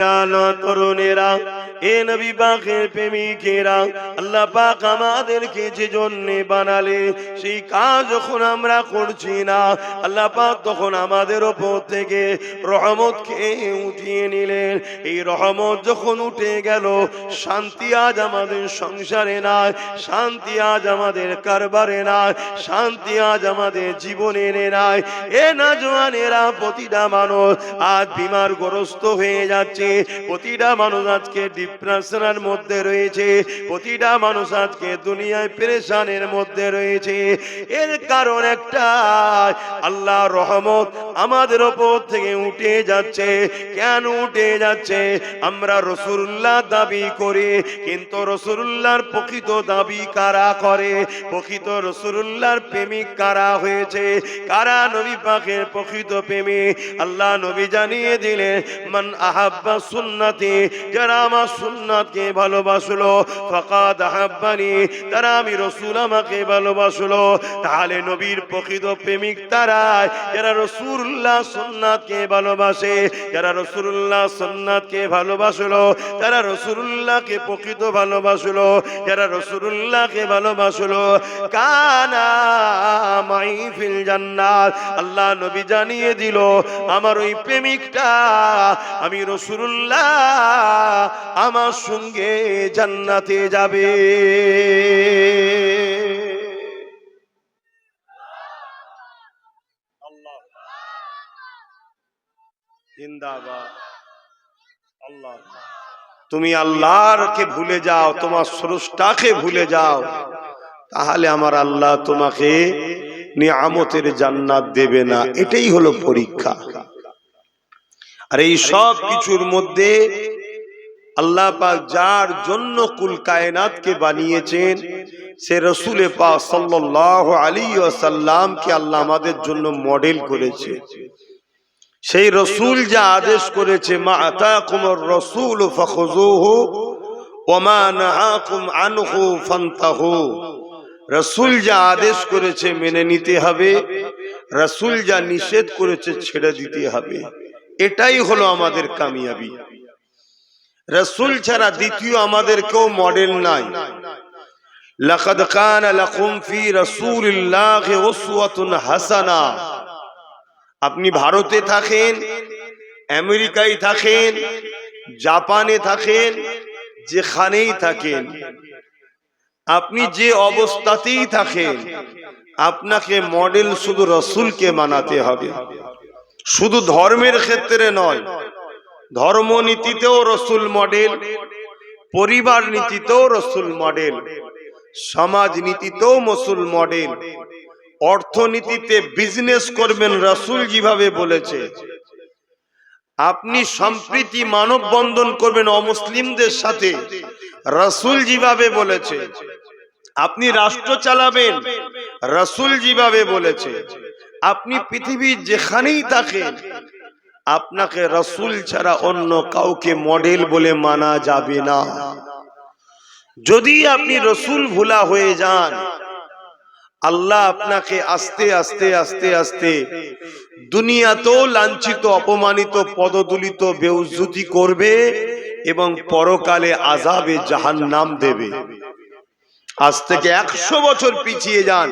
তরুণেরা, এ নবী পাকের প্রেমিকেরা, আল্লাহ পাক আমাদেরকে যে জন্য বানালে সেই কাজ যখন আমরা করছি না, আল্লাহ পাক তখন আমাদের উপর থেকে রহমতকে উঠিয়ে নিলেন। এই রহমত যখন উঠে গেল, শান্তি আজ আমাদের সংসারে নাই, শান্তি আজ আমাদের কারবারে নাই, শান্তি আজ আমাদের জীবনে নাই। এ নওজওয়ানেরা, প্রতিটা মানুষ আজ বিমারগ্রস্ত হয়ে যাচ্ছে, প্রতিটা মানুষ আজকে ডিপ্রেশনের মধ্যে রয়েছে, প্রতিটা মানুষ আজকে দুনিয়ায় পেরেশানের মধ্যে রয়েছে। এর কারণ একটা, আল্লাহর রহমত আমাদের উপর থেকে উঠে যাচ্ছে। কেন উঠে যাচ্ছে? আমরা রাসূলুল্লাহ দাবি করি, কিন্তু রাসূলুল্লাহর প্রকৃত দাবি কারা করে? প্রকৃত রাসূলুল্লাহর প্রেমিক কারা হয়েছে? কারা নবী পাকের প্রকৃত প্রেমিক? আল্লাহ নবী জানিয়ে দিলেন, মান আহাব্বা সুন্নতি, যারা আমার সুন্নাতকে ভালোবাসলো, ফাকাদ আহাব্বানি, তারা আমি রাসূল আমাকে ভালোবাসলো। তাহলে নবীর প্রকৃত প্রেমিক তারা যারা রাসূলুল্লাহ সুন্নাতকে ভালোবাসে, যারা রাসূলুল্লাহ সুন্নাতকে ভালোবাসলো, তারা রাসূলুল্লাহকে প্রকৃত ভালোবাসলো, যারা রাসূলুল্লাহকে ভালোবাসলো, কানা মাই ফিল জান্নাত। আল্লাহ নবী জানিয়ে দিল, আমার ওই প্রেমিকটা আমি রাসূলুল্লাহ আমার সঙ্গে জান্নাতে যাবে। আল্লাহ জিন্দাবাদ। আল্লাহ, তুমি আল্লাহকে ভুলে যাও, তোমার স্রষ্টাকে ভুলে যাও, তাহলে আমার আল্লাহ তোমাকে নিয়ামতের জান্নাত দেবে না। এটাই হলো পরীক্ষা। আর এই সব কিছুর মধ্যে আল্লাহ পাক যার জন্য কুল কায়নাতকে বানিয়েছেন, সে রাসূল পাক সাল্লাল্লাহু আলাইহি ওয়াসাল্লামকে আল্লাহ আমাদের জন্য মডেল করেছে। সেই রাসূল যা আদেশ করেছে, মা আতাকুমুর রাসূল ফাখুযুহু ওয়া মা নাহাকুম আনহু ফান্তাহু, রাসূল যা আদেশ করেছে মেনে নিতে হবে, রাসূল যা নিষেধ করেছে ছেড়ে দিতে হবে। এটাই হলো আমাদের কামিয়াবি। রাসূল ছাড়া দ্বিতীয় আমাদের কেউ মডেল নাই। লাকাদ কানা লাকুম ফি রাসূলিল্লাহি উসওয়াতুন হাসানা। আপনি ভারতে থাকেন, আমেরিকায় থাকেন, জাপানে থাকেন, যেখানেই থাকেন, আপনি যে অবস্থাতেই থাকেন, আপনাকে মডেল শুধু রাসূলকে মানাতে হবে। শুধু ধর্মের ক্ষেত্রে নয়, ধর্মনীতিতেও রাসূল মডেল, পরিবার নীতিতেও রাসূল মডেল, সমাজ নীতিতেও রাসূল মডেল, অর্থনীতিতে বিজনেস করবেন রাসূল যেভাবে বলেছে, আপনি সম্প্রীতি মানব বন্ধন করবেন অমুসলিমদের সাথে, রাসূল যেভাবে বলেছে, আপনি রাষ্ট্র চালাবেন রাসূল যেভাবে বলেছে, আপনি পৃথিবীর যেখানেই থাকেন, আপনাকে রাসূল ছাড়া অন্য কাউকে মডেল বলে মানা যাবে না। যদি আপনি রাসূল ভুলা হয়ে যান, আল্লাহ আপনাকে আস্তে আস্তে আস্তে আস্তে দুনিয়াতেও লাঞ্ছিত, অপমানিত, পদদলিত, বেইজ্জতি করবে এবং পরকালে আযাবে জাহান্নাম দেবে। আজ থেকে 100 বছর পিছিয়ে যান,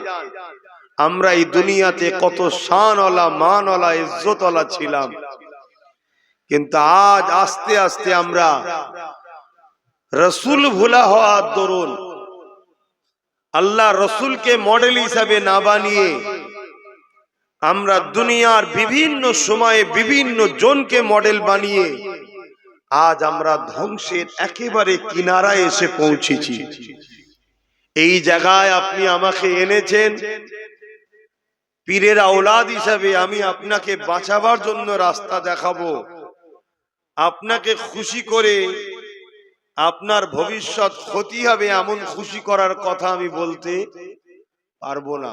আমরা এই দুনিয়াতে কত শানওয়ালা, মানওয়ালা, ইজ্জতওয়ালা ছিলাম, কিন্তু আজ আস্তে আস্তে আমরা রাসূল ভুলা হওয়ার দরুন আল্লাহ রাসূলকে মডেল হিসাবে না বানিয়ে আমরা দুনিয়ার বিভিন্ন সময়ে বিভিন্ন জনকে মডেল বানিয়ে আজ আমরা ধ্বংসের একেবারে কিনারায় এসে পৌঁছেছি। এই জায়গায় আপনি আমাকে এনেছেন পীরের আওলাদ হিসাবে, আমি আপনাকে বাঁচাবার জন্য রাস্তা দেখাবো। আপনাকে খুশি করে আপনার ভবিষ্যৎ ক্ষতি হবে এমন খুশি করার কথা আমি বলতে পারবো না।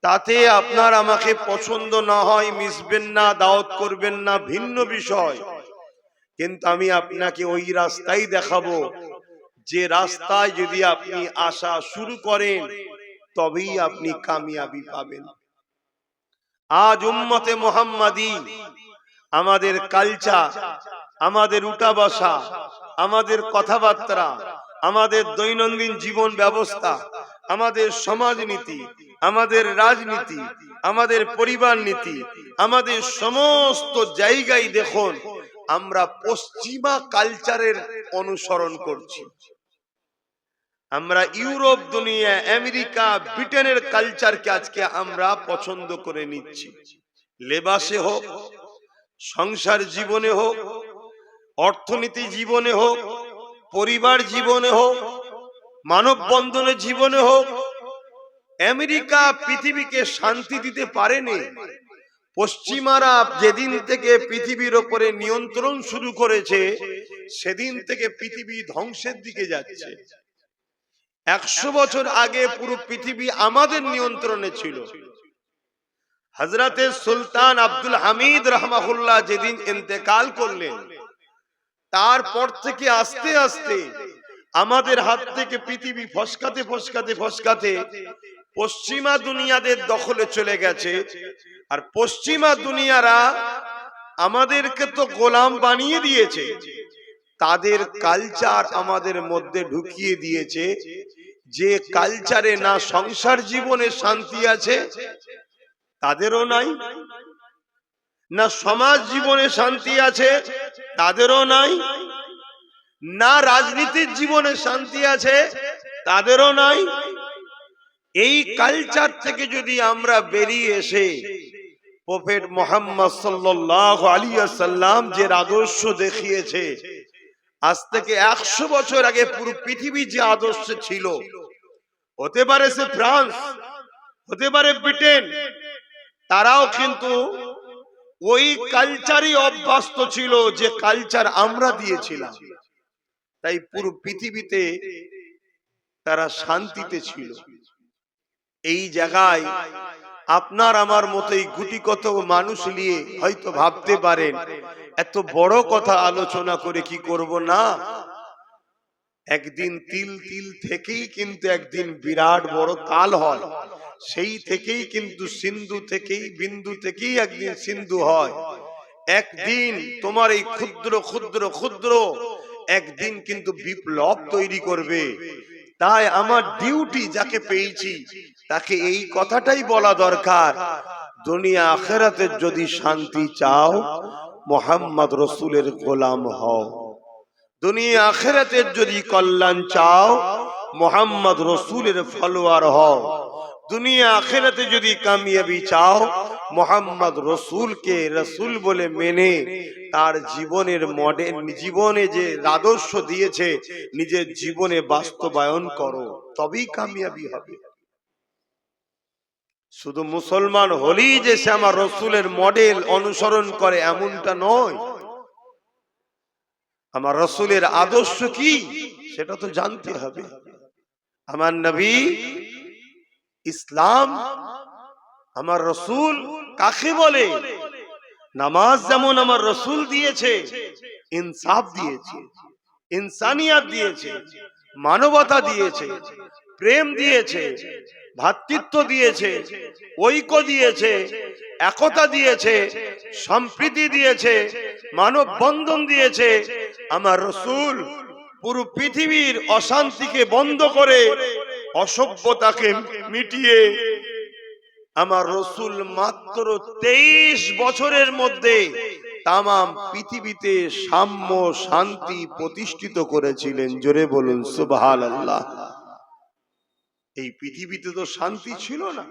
তাতে আপনার আমাকে পছন্দ না হয়, মিশবেন না, দাওয়াত করবেন না, ভিন্ন বিষয়, কিন্তু আমি আপনাকে ওই রাস্তাই দেখাবো যে রাস্তায় যদি আপনি আসা শুরু করেন তবেই আপনি কামিয়াবি পাবেন। আজ উম্মতে মুহাম্মাদি, আমাদের কালচার, আমাদের উঠা বসা, আমাদের কথাবার্তা, আমাদের দৈনন্দিন জীবন ব্যবস্থা, আমাদের সমাজনীতি, আমাদের রাজনীতি, আমাদের পরিবার নীতি, আমাদের সমস্ত জায়গায় দেখুন আমরা পশ্চিমা কালচারের অনুসরণ করছি। আমরা ইউরোপ দুনিয়া, আমেরিকা, ব্রিটেনের কালচারকে আজকে আমরা পছন্দ করে নিচ্ছি। লেবাসে হোক, সংসার জীবনে হোক, অর্থনীতি জীবনে হোক, পরিবার জীবনে হোক, মানব বন্ধনের জীবনে হোক। আমেরিকা পৃথিবীকে শান্তি দিতে পারেনি। পশ্চিমারা যেদিন থেকে পৃথিবীর উপরে নিয়ন্ত্রণ শুরু করেছে সেদিন থেকে পৃথিবী ধ্বংসের দিকে যাচ্ছে। 100 বছর আগে পুরো পৃথিবী আমাদের নিয়ন্ত্রণে ছিল। হযরতে সুলতান আব্দুল হামিদ রাহমাহুল্লাহ যেদিন ইন্তেকাল করলেন, তারপর থেকে আস্তে আস্তে আমাদের হাত থেকে পৃথিবী ফসকাতে ফসকাতে ফসকাতে পশ্চিমা দুনিয়াদের দখলে চলে গেছে। আর পশ্চিমা দুনিয়ারা আমাদেরকে তো গোলাম বানিয়ে দিয়েছে, তাদের কালচার আমাদের মধ্যে ঢুকিয়ে দিয়েছে। যে কালচারে না সংসার জীবনে শান্তি আছে তাদেরও নাই, না সমাজ জীবনে শান্তি আছে তাদেরও নাই, না রাজনীতির জীবনে শান্তি আছে তাদেরও নাই। এই কালচার থেকে যদি আমরা বেরিয়ে এসে প্রফেট মুহাম্মদ সাল্লাল্লাহু আলাইহি ওয়াসাল্লাম যে আদর্শ দেখিয়েছে, আজ থেকে 100 বছর আগে পুরো পৃথিবী যে আদর্শ ছিল, হতে পারে সে ফ্রান্স, হতে পারে ব্রিটেন, তারাও কিন্তু ওই কালচারই অভ্যস্ত ছিল যে কালচার আমরা দিয়েছিলাম। তাই পুরো পৃথিবীতে তারা শান্তিতে ছিল। এই জায়গায় আপনার আমার মতোই গুটি কত মানুষ নিয়ে হয়তো ভাবতে পারেন এত বড় কথা আলোচনা করে কি করব না। একদিন তিল তিল থেকেই কিন্তু একদিন বিরাট বড় তাল হয়, সেই থেকেই কিন্তু সিন্ধু থেকেই বিন্দু থেকেই একদিন সিন্ধু হয়। একদিন তোমার এই ক্ষুদ্র ক্ষুদ্র ক্ষুদ্র একদিন কিন্তু বিপ্লব তৈরি করবে। তাই আমার ডিউটি যাকে পেয়েছি তাকে এই কথাটাই বলা দরকার, দুনিয়া আখিরাতের যদি শান্তি চাও মুহাম্মদ রাসূলের গোলাম হও। দুনিয়া আখিরাতের যদি কল্যাণ চাও মুহাম্মদ রাসূলের ফলোয়ার হও। দুনিয়া আখিরাতে যদি কামিয়াবি চাও মুহাম্মদ রাসূলকে রাসূল বলে মেনে তার জীবনের মডেল, জীবনে যে আদর্শ দিয়েছে নিজের জীবনে বাস্তবায়ন করো, তবেই কামিয়াবি হবে। শুধু মুসলমান হলেই যে সে আমার রাসূলের মডেল অনুসরণ করে এমনটা নয়। আমার রাসূলের আদর্শ কি সেটা তো জানতে হবে। আমার নবী ইসলাম, আমার রাসূল কাকে বলে? নামাজ যেমন আমার রাসূল দিয়েছে, ইনসাফ দিয়েছে, ইনসানিয়াত দিয়েছে, মানবতা দিয়েছে, প্রেম দিয়েছে, ভ্রাতৃত্ব দিয়েছে, ঐক্য দিয়েছে, একতা দিয়েছে, সম্প্রীতি দিয়েছে, মানব বন্ধন দিয়েছে। আমার রাসূল পুরো পৃথিবীর অশান্তিকে বন্ধ করে অসভ্যতাকে মিটিয়ে আমার রাসূল মাত্র 23 বছরের মধ্যে তামাম পৃথিবীতে সাম্য শান্তি প্রতিষ্ঠিত করেছিলেন। জোরে বলুন সুবহানাল্লাহ। এই পৃথিবীতে তো শান্তি ছিল না।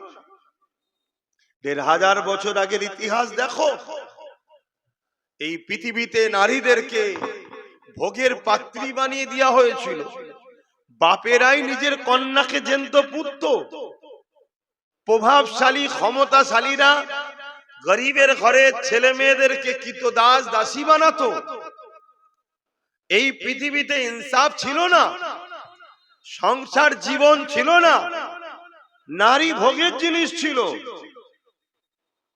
1500 বছর আগের ইতিহাস দেখো। এই পৃথিবীতে নারীদেরকে ভোগের পাত্রী বানিয়ে দেওয়া হয়েছিল। বাপেরাই নিজের কন্যাকে জ্যান্ত পুতত। প্রভাবশালী ক্ষমতাশালীরা গরিবের ঘরে ছেলে মেয়েদেরকে কৃতদাস দাসী বানাতো। এই পৃথিবীতে ইনসাফ ছিল না, সংসার জীবন ছিল না, নারী ভোগের জিনিস ছিল,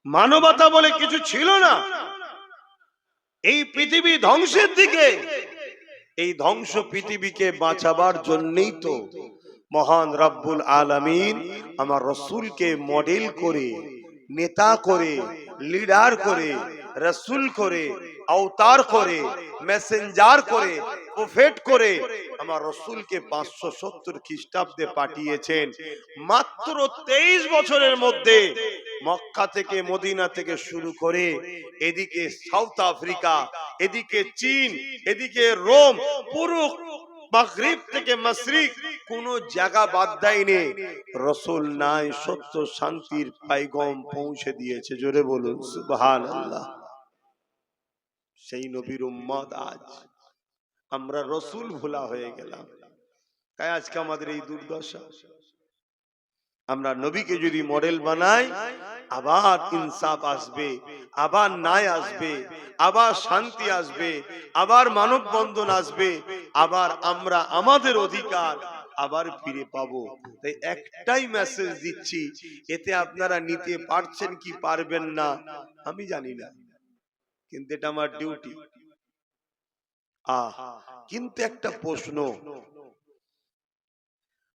মানবতা বলে কিছু ছিল না। এই পৃথিবী ধ্বংসের দিকে। এই ধ্বংস পৃথিবীকে বাঁচাবার জন্যই তো মহান রব্বুল আলামিন আমার রাসূলকে মডেল করে, নেতা করে, লিডার করে রাসূল করে, আওতার করে, মেসেঞ্জার করে, প্রফেট করে আমার রাসূলকে 570 খ্রিস্টাব্দে পাঠিয়েছেন। মাত্র 23 বছরের মধ্যে মক্কা থেকে, মদিনা থেকে শুরু করে এদিকে সাউথ আফ্রিকা, এদিকে চীন, এদিকে রোম, পুরো মাগরিব থেকে মাশরিক কোন জায়গা বাদ দেয়নি। রাসূল নাই, সত্য শান্তির পয়গাম পৌঁছে দিয়েছে। জোরে বলুন সুবহানাল্লাহ। সেই নবীর উম্মত আজ আমরা রাসূল ভোলা হয়ে গেলাম। তাই আজকে আমাদের এই দুর্দশা। আমরা নবীকে যদি মডেল বানাই, আবার ইনসাফ আসবে, আবার ন্যায় আসবে, আবার শান্তি আসবে, আবার মানব বন্ধন আসবে, আবার আমরা আমাদের অধিকার আবার ফিরে পাবো। তাই একটাই মেসেজ দিচ্ছি, এতে আপনারা নিতে পারছেন কি পারবেন না আমি জানি না, কিন্তু এটা আমার ডিউটি। কিন্তু একটা প্রশ্ন,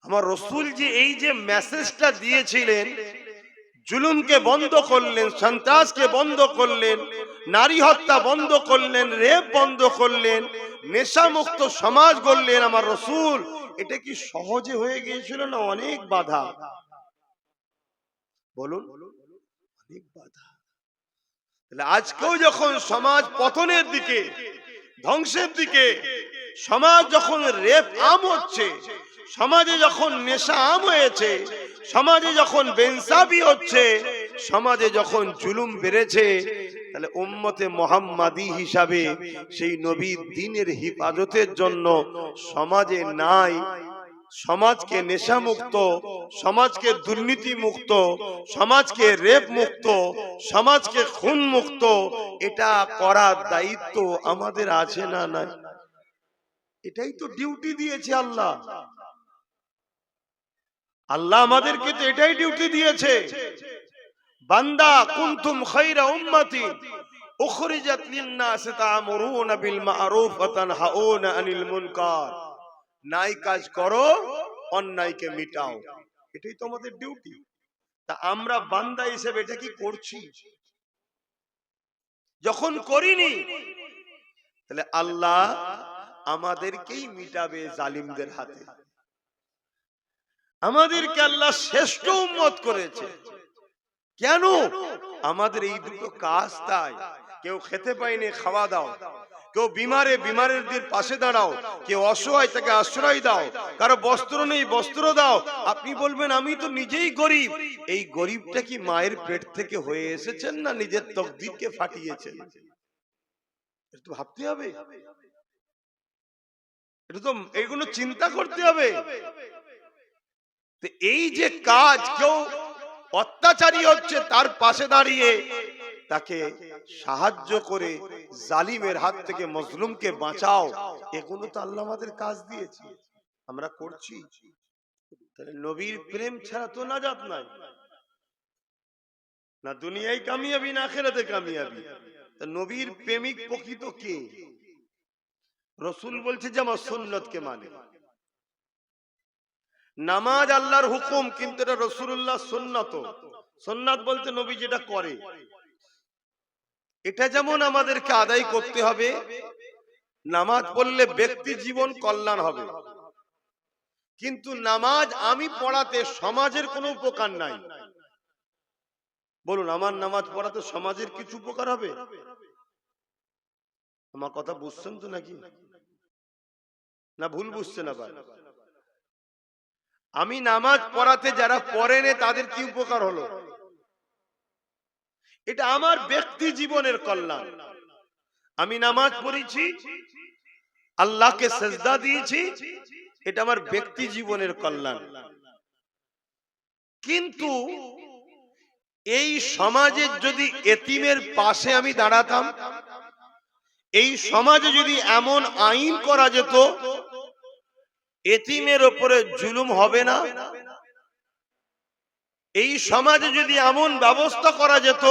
আমার রাসূল যে এই যে মেসেজটা দিয়েছিলেন, জুলুমকে বন্ধ করলেন, সন্ত্রাসকে বন্ধ করলেন, নারী হত্যা বন্ধ করলেন, রেপ বন্ধ করলেন, নেশা মুক্ত সমাজ গড়লেন আমার রাসূল, এটা কি সহজে হয়ে গিয়েছিল না অনেক বাধা? বলুন, অনেক বাধা। তাহলে আজকেও যখন সমাজ পতনের দিকে, ধ্বংসের দিকে, সমাজ যখন রেপ আম হচ্ছে, সমাজে যখন নেশা আম হয়েছে, সমাজে যখন বেইনসাফি হচ্ছে, সমাজে যখন জুলুম বেড়েছে, তাহলে উম্মতে মুহাম্মাদি হিসাবে সেই নবীর দ্বীনের হিফাজতের জন্য সমাজে নাই, সমাজকে নেশা মুক্ত, সমাজকে দুর্নীতি মুক্ত, সমাজকে রেপ মুক্ত, সমাজকে খুন মুক্ত, এটা করার দায়িত্ব আমাদের আছে না নাই? এটাই তো ডিউটি দিয়েছে আল্লাহ। আল্লাহ আমাদেরকে তো এটাই ডিউটি দিয়েছে, বান্দা কুনতুম খায়রা উম্মতি উখরিজাত লিন-নাস তা'মুরুনা বিল মা'রুফ ওয়া তানহাউনা আনিল মুনকার। ন্যায় কাজ করো, অন্যায়কে মিটাও, এটাই তো আমাদের ডিউটি। তা আমরা বান্দা হিসেবে এটা কি করছি? যখন করিনি, তাহলে আল্লাহ আমাদেরকেই মিটাবে জালিমদের হাতে। আমাদেরকে আল্লাহ শ্রেষ্ঠ উম্মত করেছে কেন? আমাদের এই দুটো কাজ। তাই কেউ খেতে পায়নি, খাওয়া দাও, কেউ বিমারের পাশে দাঁড়াও, কেউ অসহায় তাকে আশ্রয় দাও, কারো বস্ত্র নেই বস্ত্র দাও। আপনি বলবেন আমি তো নিজেই গরিব। এই গরিবটা কি মায়ের পেট থেকে হয়ে এসেছেন না নিজের তকদিরকে ফাটিয়েছেন? এটা তো ভাবতে হবে, এটা তো এইগুলো চিন্তা করতে হবে। এই যে কাজ, কেউ অত্যাচারী হচ্ছে তার পাশে দাঁড়িয়ে তাকে সাহায্য করে জালিমের হাত থেকে মজলুমকে বাঁচাও, এগুলো তো আল্লাহ আমাদের কাজ দিয়েছে, আমরা করছি। তাহলে নবীর প্রেম ছাড়া তো নাজাত নাই, না দুনিয়ায় কামিয়াবি না আখিরাতে কামিয়াবি। তা নবীর প্রেমিক প্রকৃত কে? রাসূল বলছে যে আমার সুন্নতকে মানে। নামাজ আল্লাহর হুকুম, কিন্তু এটা রাসূলুল্লাহ সুন্নত। সুন্নাত বলতে নবী যেটা করে, এটা যেমন আমাদেরকে আদায় করতে হবে। নামাজ পড়লে ব্যক্তি জীবন কল্যাণ হবে, কিন্তু নামাজ আমি পড়াতে সমাজের কোনো উপকার নাই। বলুন, আমার নামাজ পড়াতে সমাজের কিছু উপকার হবে? আমার কথা বুঝছেন তো নাকি, না ভুল বুঝছেন? আবার আমি নামাজ পড়াতে যারা পড়েনে তাদের কি উপকার হলো? এটা আমার ব্যক্তি জীবনের কল্যাণ। আমি নামাজ পড়েছি, আল্লাহকে সেজদা দিয়েছি, এটা আমার ব্যক্তি জীবনের কল্যাণ। কিন্তু এই সমাজে যদি এতিমের পাশে আমি দাঁড়াতাম, এই সমাজে যদি এমন আইন করা যেত এতিমের উপরে জুলুম হবে না, এই সমাজে যদি এমন ব্যবস্থা করা যেত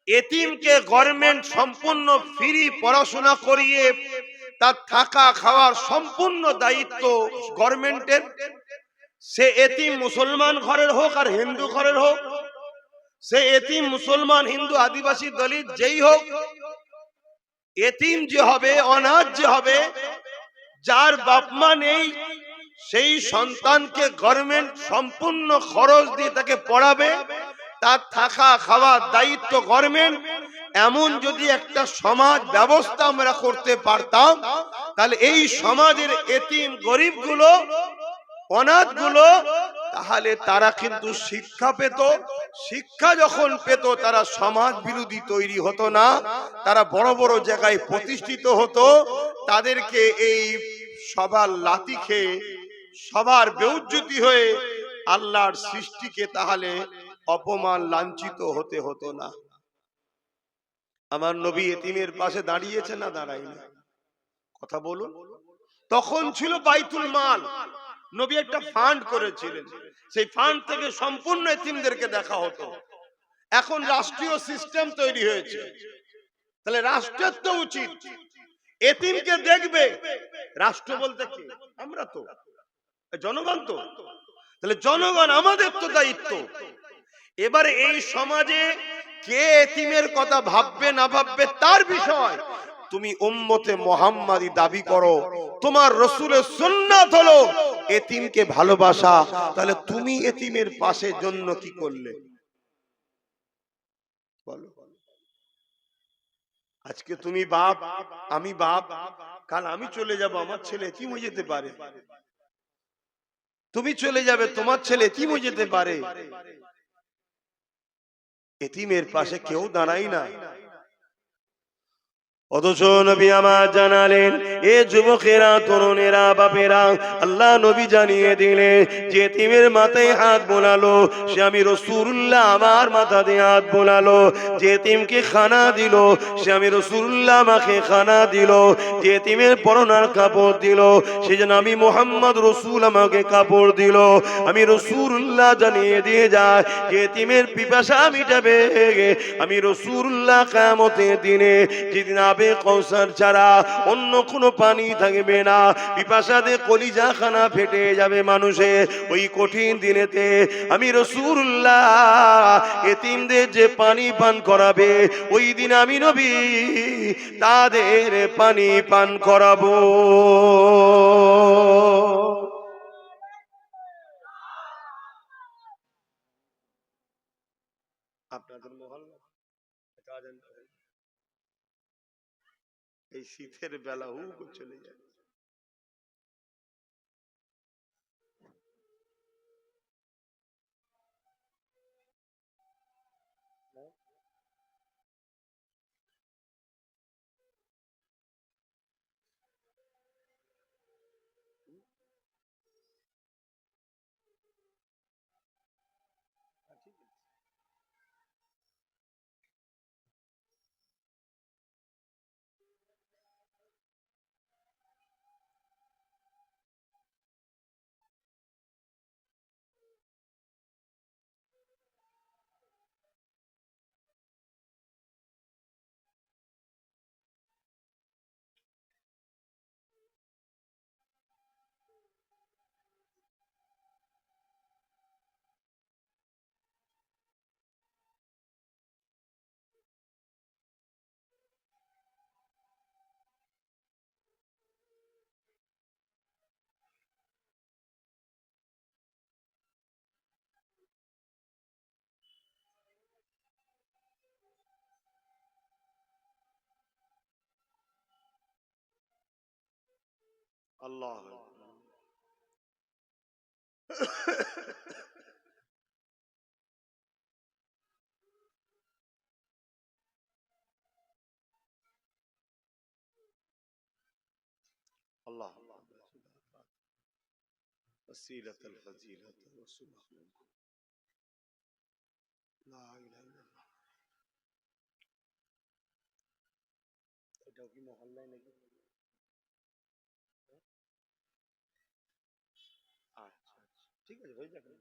এতিমকে গভর্নমেন্ট সম্পূর্ণ ফ্রি পড়াশোনা করিয়ে তার থাকা খাওয়ার সম্পূর্ণ দায়িত্ব গভর্নমেন্টের, সে এতিম মুসলমান ঘরের হোক আর হিন্দু ঘরের হোক, সে এতিম মুসলমান, হিন্দু, আদিবাসী, দলিত যেই হোক, এতিম যে হবে, অনাথ যে হবে, যার বাপ মা নেই, সেই সন্তানকে গভর্নমেন্ট সম্পূর্ণ খরচ দিয়ে তাকে পড়াবে, তার থাকা খাওয়ার দায়িত্ব গভর্নমেন্ট। এমন যদি একটা সমাজ ব্যবস্থা আমরা করতে পারতাম, তাহলে এই সমাজের এতিম গরিব গুলো, অনাথ গুলো, তাহলে তারা কিন্তু শিক্ষা পেত। শিক্ষা যখন পেত, তারা সমাজ বিরোধী তৈরি হতো না, তারা বড় বড় জায়গায় প্রতিষ্ঠিত হতো। তাদেরকে এই সবার লাথি খেয়ে, সবার বেউজ্জতি হয়ে আল্লাহর সৃষ্টিকে তাহলে অপমান লাঞ্ছিত হতে হতো না। আমার নবী এতিমের পাশে দাঁড়িয়েছে না দাঁড়ায়নি? কথা বলুন। তখন ছিল বাইতুল মাল, নবী একটা ফান্ড করেছিলেন, সেই ফান্ড থেকে সম্পূর্ণ এতিমদেরকে দেখা হতো। এখন রাষ্ট্রীয় সিস্টেম তৈরি হয়েছে, তাহলে রাষ্ট্রের তো উচিত এতিমকে দেখবে। রাষ্ট্র বলতে কি? আমরা তো জনগণ, তো তাহলে জনগণ, আমাদের তো দায়িত্ব। এবারে এই সমাজে কে এতিমের কথা ভাববে না ভাববে তার বিষয়। তুমি উম্মতে মুহাম্মাদি দাবি করো, তোমার রাসূলের সুন্নাত হলো এতিমকে ভালোবাসা, তাহলে তুমি এতিমের পাশে জন্য কি করলে বলো? আজকে তুমি বাপ, আমি বাপ, কাল আমি চলে যাব, আমার ছেলে এতিম হয়ে যেতে পারে। তুমি চলে যাবে, তোমার ছেলে এতিম হয়ে যেতে পারে। এতিমের পাশে কেউ দাঁড়াই না। অথচ নবী আমার জানালেন, এ যুবকেরা, তরুণেরা, বাপেরা, আল্লাহ নবী জানিয়ে দিলেন যে এতিমের মাথায় হাত বোলালো সে আমি রাসূলুল্লাহ, আমার মাথা দিয়ে হাত বোলালো। যে এতিমকে খানা দিল সে আমি রাসূলুল্লাহ, আমাকে খানা দিল। যে এতিমের পরনার কাপড় দিল সে যেন আমি মুহাম্মদ রাসূল, আমাকে কাপড় দিল। আমি রাসূলুল্লাহ জানিয়ে দিয়ে যায় যে এতিমের পিপাসা মিটাবে আমি রাসূলুল্লাহ কিয়ামতের দিনে, যেদিন আবে কৌসার ছাড়া অন্য কোনো পানি থাকবে না, পিপাসাতে কলিজা খানা ফেটে যাবে মানুষের। ওই কঠিন দিনেতে আমি রাসূলুল্লাহ এতিমদের যে পানি পান করাবে, ওই দিন আমি নবী তাদের পানি পান করাবো। আপনাদের মহল্লা এই শীতের বেলা চলে যায়। আল্লাহ আল্লাহ ওসিলাতুল ফাজিলাত ওয়াসুবহান লা ইলাহা ইল্লাল্লাহ। এটাও কি মহল্লায় নাকি? আচ্ছা আচ্ছা, ঠিক আছে, হয়ে যাবে।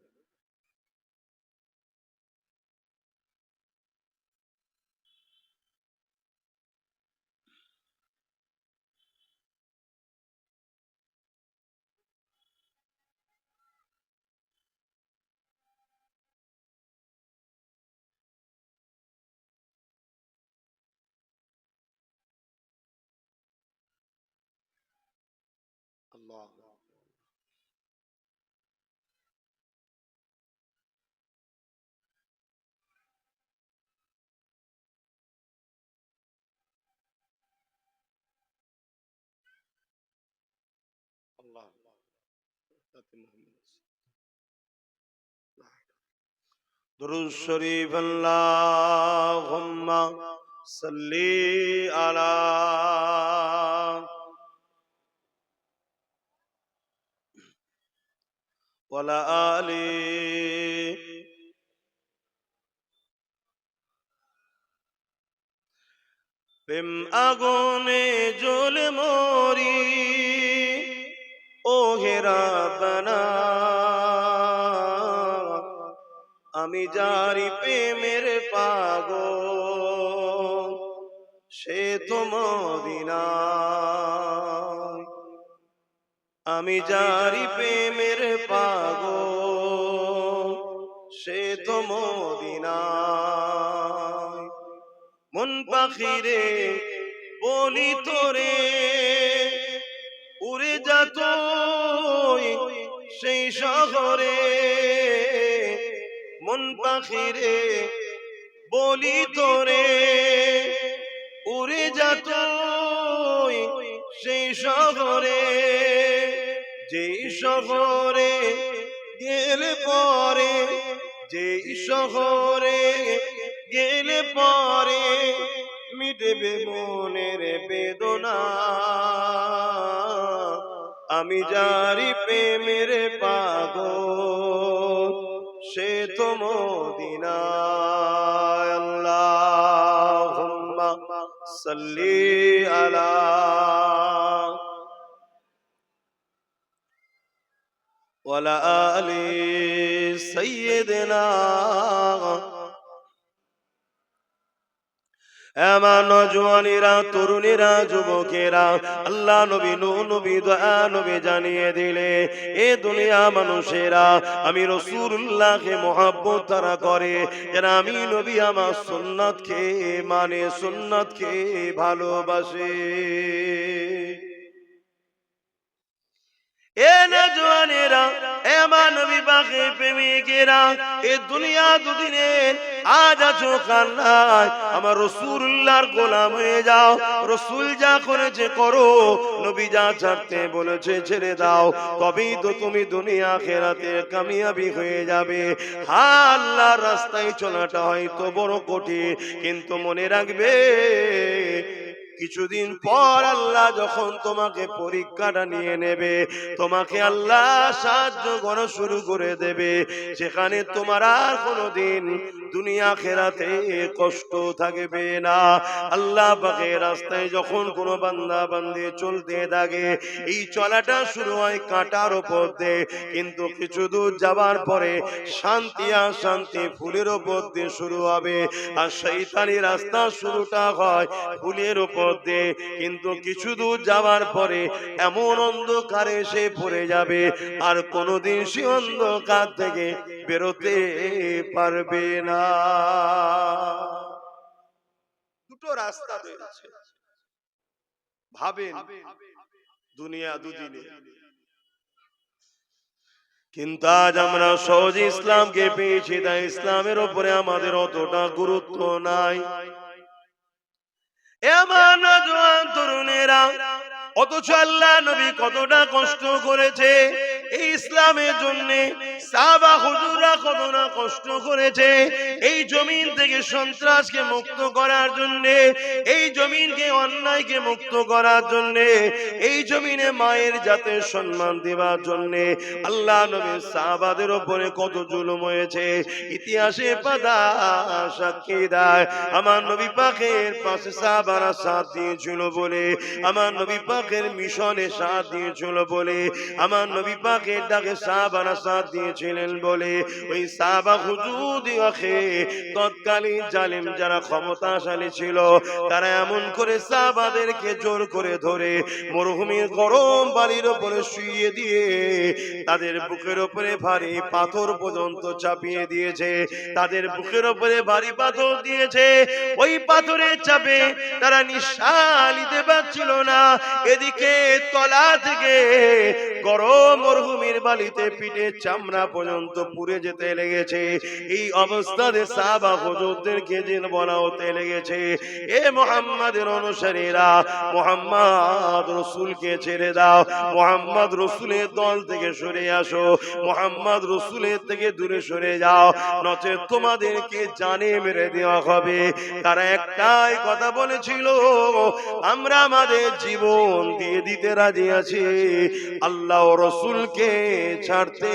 दुरूद शरीफ अल्लाहुम्मा सल्ली अला वला आली প্রেম আগুনে জ্বলে মরি ও হে রাব্বানা আমি যারি প্রেমের পাগল সে তো মদিনায় আমি যারি প্রেমের পাগল সে তো মদিনায় মন পাখিরে বলি তোরে উড়ে যাত সেই শহরে মন পাখিরে বলি তোরে উড়ে যাত সেই শহরে যেই শহরে গেলে পরে যেই শহরে গেলে পরে মিটবে মনের বেদনা আমি যারি প্রেমের পাগল সে তো মদিনায় আল্লাহুম্মা সাল্লি আলা ওয়ালা আলি সাইয়্যিদিনা আমার নওজওয়ানেরা তরুণেরা যুবকেরা আল্লাহ নবী নবী দোয়া নবী জানিয়ে দিলে এ দুনিয়া মানুষেরা আমি রাসূলুল্লাহকে মহব্বত তারা করে যারা আমি নবী আমার সুন্নাতকে মানে সুন্নাতকে ভালোবাসে এ নওজওয়ানেরা এ আমার নবী পাকের প্রেমিকেরা এ দুনিয়া দুদিনের আজ আছো কাল নাই আমার রাসূলুল্লাহর গোলাম হয়ে যাও রাসূল যা করেছে করো নবী যা ছাড়তে বলেছে ছেড়ে দাও তবেই তো তুমি দুনিয়া আখিরাতে কামিয়াবি হয়ে যাবে আল্লাহর রাস্তায় চলাটা হয়তো বড় কঠিন কিন্তু মনে রাখবে কিছুদিন পর আল্লাহ যখন তোমাকে পরীক্ষাটা নিয়ে নেবে তোমাকে আল্লাহ সাহায্য করা শুরু করে দেবে সেখানে তোমার আর কোনোদিন দুনিয়া আখিরাতে কষ্ট থাকবে না আল্লাহ পাকের রাস্তায় যখন কোনো বান্দা বান্দি চলতে থাকে এই চলাটা শুরু হয় কাঁটার উপর দিয়ে কিন্তু কিছু দূর যাবার পরে শান্তি আর শান্তি ফুলের উপর দিয়ে শুরু হবে আর শয়তানি রাস্তা শুরুটা হয় ফুলের উপর দিয়ে কিন্তু কিছু দূর যাওয়ার পরে এমন অন্ধকারে সে পড়ে যাবে আর কোনোদিন সে অন্ধকার থেকে বেরোতে পারবে না দুটো রাস্তা রয়েছে ভাবেন দুনিয়া দুদিনে কিন্তু আজ আমরা সহজ ইসলামকে পেয়েছি তাই ইসলামের উপরে আমাদের অতটা গুরুত্ব নাই এমন নওজওয়ান তরুণেরা অথচ আল্লাহ নবী কতটা কষ্ট করেছে এই ইসলামের জন্য সাহাবা হুজুররা কতটা কষ্ট করেছে এই জমিন থেকে সন্ত্রাসকে মুক্ত করার জন্য এই জমিনকে অন্যায়কে মুক্ত করার জন্য এই জমিনে মায়ের জাতের সম্মান দেওয়ার জন্য আল্লাহ নবীর সাহাবাদের উপরে কত জুলুম হয়েছে ইতিহাসে পাতা সাক্ষী দেয় আমার নবী পাকের পাশে সাহাবারা সাথ দিয়েছিল বলে আমার নবী পাকের মিশনে সাথ দিয়েছিল বলে আমার নবী পাক পাকের ডাকে সাহাবারা সাথ দিয়েছিলেন বলে ওই সাহাবা হুজুরদিওকে তৎকালীন জালিম যারা ক্ষমতাশালী ছিল তারা এমন করে সাহাবাদেরকে জোর করে ধরে মরুভূমির গরম বালির উপরে শুইয়ে দিয়ে তাদের বুকের উপরে ভারী পাথর পর্যন্ত চাপিয়ে দিয়েছে, তাদের বুকের উপরে ভারী পাথর দিয়েছে। ওই পাথরের চাপে তারা নিঃশ্বাস নিতে পারছিল না। এদিকে তলা থেকে গরম মরুভূমির বালিতে পিঠে চামড়া পর্যন্ত পুড়ে যেতে লেগেছে। এই অবস্থাতে সাহাবা হুজুরদেরকে জিন বলা হতে লেগেছে, এ মুহাম্মাদের অনুসারীরা, মুহাম্মদ রাসূলকে ছেড়ে দাও, মুহাম্মদ রাসূলের দল থেকে সরে আসো, মুহাম্মদ রাসূলের থেকে দূরে সরে যাও, নচেত তোমাদেরকে জানে মেরে দেওয়া হবে। তারা একটাই কথা বলেছিল, আমরা আমাদের জীবন দিয়ে দিতে রাজি আছি, আল্লাহ ও রাসূলকে ছাড়তে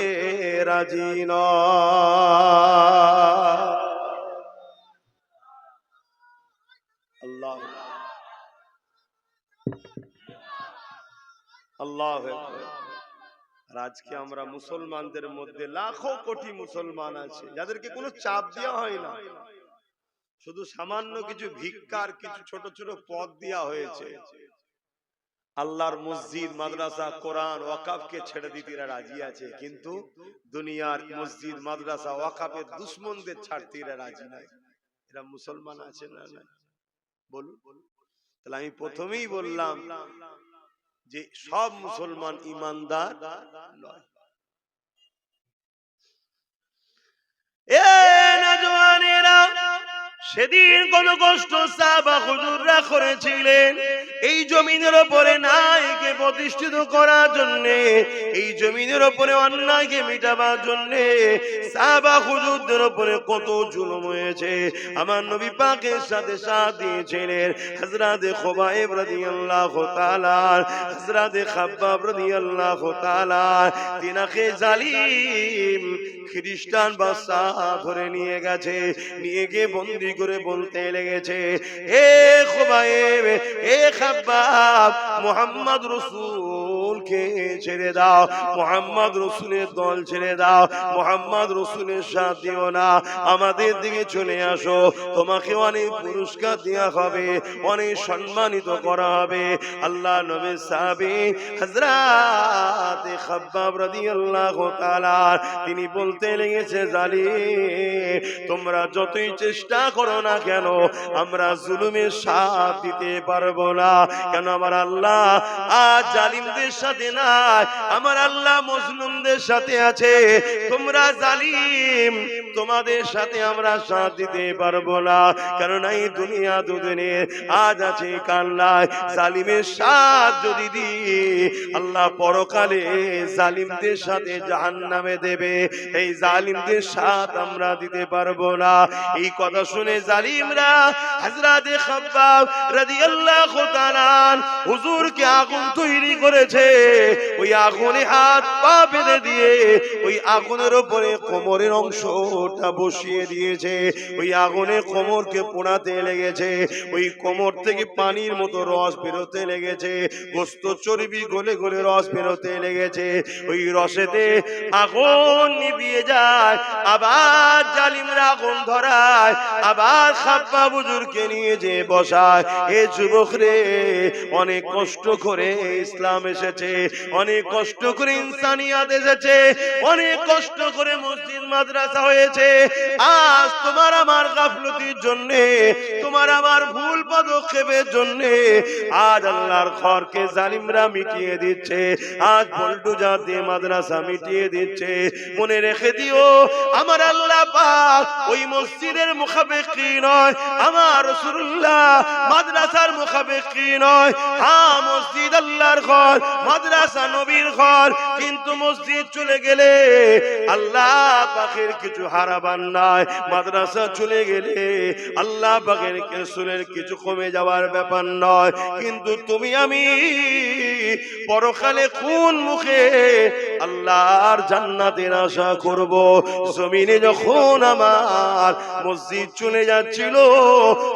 রাজি নয়। আল্লাহ আল্লাহ। আর আজকে আমরা মুসলমানদের মধ্যে লাখো কোটি মুসলমান আছে যাদেরকে কোনো চাপ দেওয়া হয় না, শুধু সামান্য কিছু ভিক্ষার কিছু ছোট ছোট পদ দেওয়া হয়েছে। আল্লাহর মসজিদ, মাদ্রাসা, কোরআন, ওয়াকাফকে ছেড়ে দিতে এরা রাজি আছে, কিন্তু দুনিয়ার মসজিদ, মাদ্রাসা, ওয়াকাফের দুশমনদের ছাড়তে এরা রাজি নাই। এরা মুসলমান আছে না? বলুন। তাহলে আমি প্রথমেই বললাম যে সব মুসলমান ইমানদার নয়। সেদিন কত কষ্ট সাহাবা হুজুররা করেছিলেন এই জমিনের উপরে ন্যায়কে প্রতিষ্ঠিত করার জন্য, এই জমিনের উপরে অন্যায়কে মিটাবার জন্য সাহাবা হুজুরদের উপরে কত জুলুম হয়েছে। আমার নবী পাকের সাথে সাথ দিয়েছিলেন হযরতে খুবাইব রাদিয়াল্লাহু তাআলা, হযরতে খাব্বাব রাদিয়াল্লাহু তাআলা। তিনাকে জালিম খ্রিস্টান বাদশা ধরে নিয়ে গেছে, নিয়ে গিয়ে বন্দী করে বলতে লেগেছে, এ খুবাইব, এ খাব্বাব, মুহাম্মদ রাসূলকে ছেড়ে দাও, মুহাম্মদ রাসূলের দল ছেড়ে দাও, মুহাম্মদ রাসূলের সাথ দিও না, আমাদের দিকে চলে আসো, তোমাকে অনেক পুরস্কার দেওয়া হবে, অনেক সম্মানিত করা হবে। আল্লাহ নবীর সাহাবী হযরত খাব্বাব রাদিয়াল্লাহু তাআলা তিনি বলতে লেগেছে, জালিম তোমরা যতই চেষ্টা করো না কেন আমরা জুলুমের সাথ দিতে পারবো না। কেন আমার আল্লাহ আজ জালিমদের সাথে নাই, আমার আল্লাহ মজলুমদের সাথে আছে। তোমরা জালিম, তোমাদের সাথে আমরা সাথ দিতে পারবো না। কেননা এই দুনিয়া দুদিনের, আজ আছে কাল নাই। জালিমের সাথ যদি দিই আল্লাহ পরকালে জালিমদের সাথে জাহান্নামে দেবে, এই জালিমদের সাথ আমরা দিতে পারবো না। এই কথা শুনে জালিমরা হযরতে খাব্বাব রাদিয়াল্লাহু তাআলা হুজুরকে আগুন তৈরি করেছে, ওই আগুনে হাত পা বেঁধে দিয়ে ওই আগুনের উপরে কোমরের অংশটা বসিয়ে দিয়েছে। ওই আগুনে কোমরকে পোড়াতে লেগেছে, ওই কোমর থেকে পানির মতো রস বেরোতে লেগেছে, গোস্ত চর্বি গলে গলে রস বেরোতে লেগেছে। ওই রসেতে আগুন নিভিয়ে যায়, আবার জালিমরা আগুন ধরায়, আবার খাব্বাব হুজুরকে নিয়ে যে বসায়। এ যুবক রে, অনেক কষ্ট করে ইসলাম এসেছে, অনেক কষ্ট করে ইনসানিয়াত এসেছে, অনেক কষ্ট করে মসজিদ মাদ্রাসা হয়েছে। আজ তোমার আমার গাফলতির জন্য, তোমার আমার ভুল পদক্ষেপের জন্য আজ আল্লাহর ঘরকে জালিমরা মিটিয়ে দিচ্ছে, আজ বুলডোজার দিয়ে মাদ্রাসা মিটিয়ে দিচ্ছে। মনে রেখে দিও, আমার আল্লাহ পাক ওই মসজিদের মুখাপেক্ষী নয়, আমার রাসূলুল্লাহ মাদ্রাসার মুখাপেক্ষী নয়। হ্যাঁ, মসজিদ আল্লাহর ঘর, মাদ্রাসা নবীর ঘর, কিন্তু মসজিদ চলে গেলে আল্লাহ পাকের কিছু হারাবার নাই, মাদ্রাসা চলে গেলে আল্লাহ পাকের রাসূলের কিছু কমে যাওয়ার ব্যাপার নয়। কিন্তু তুমি আমি পরকালে কোন মুখে আল্লাহর জান্নাতের আশা করব। জমিনে যখন আমার মসজিদ চলে যাচ্ছিল,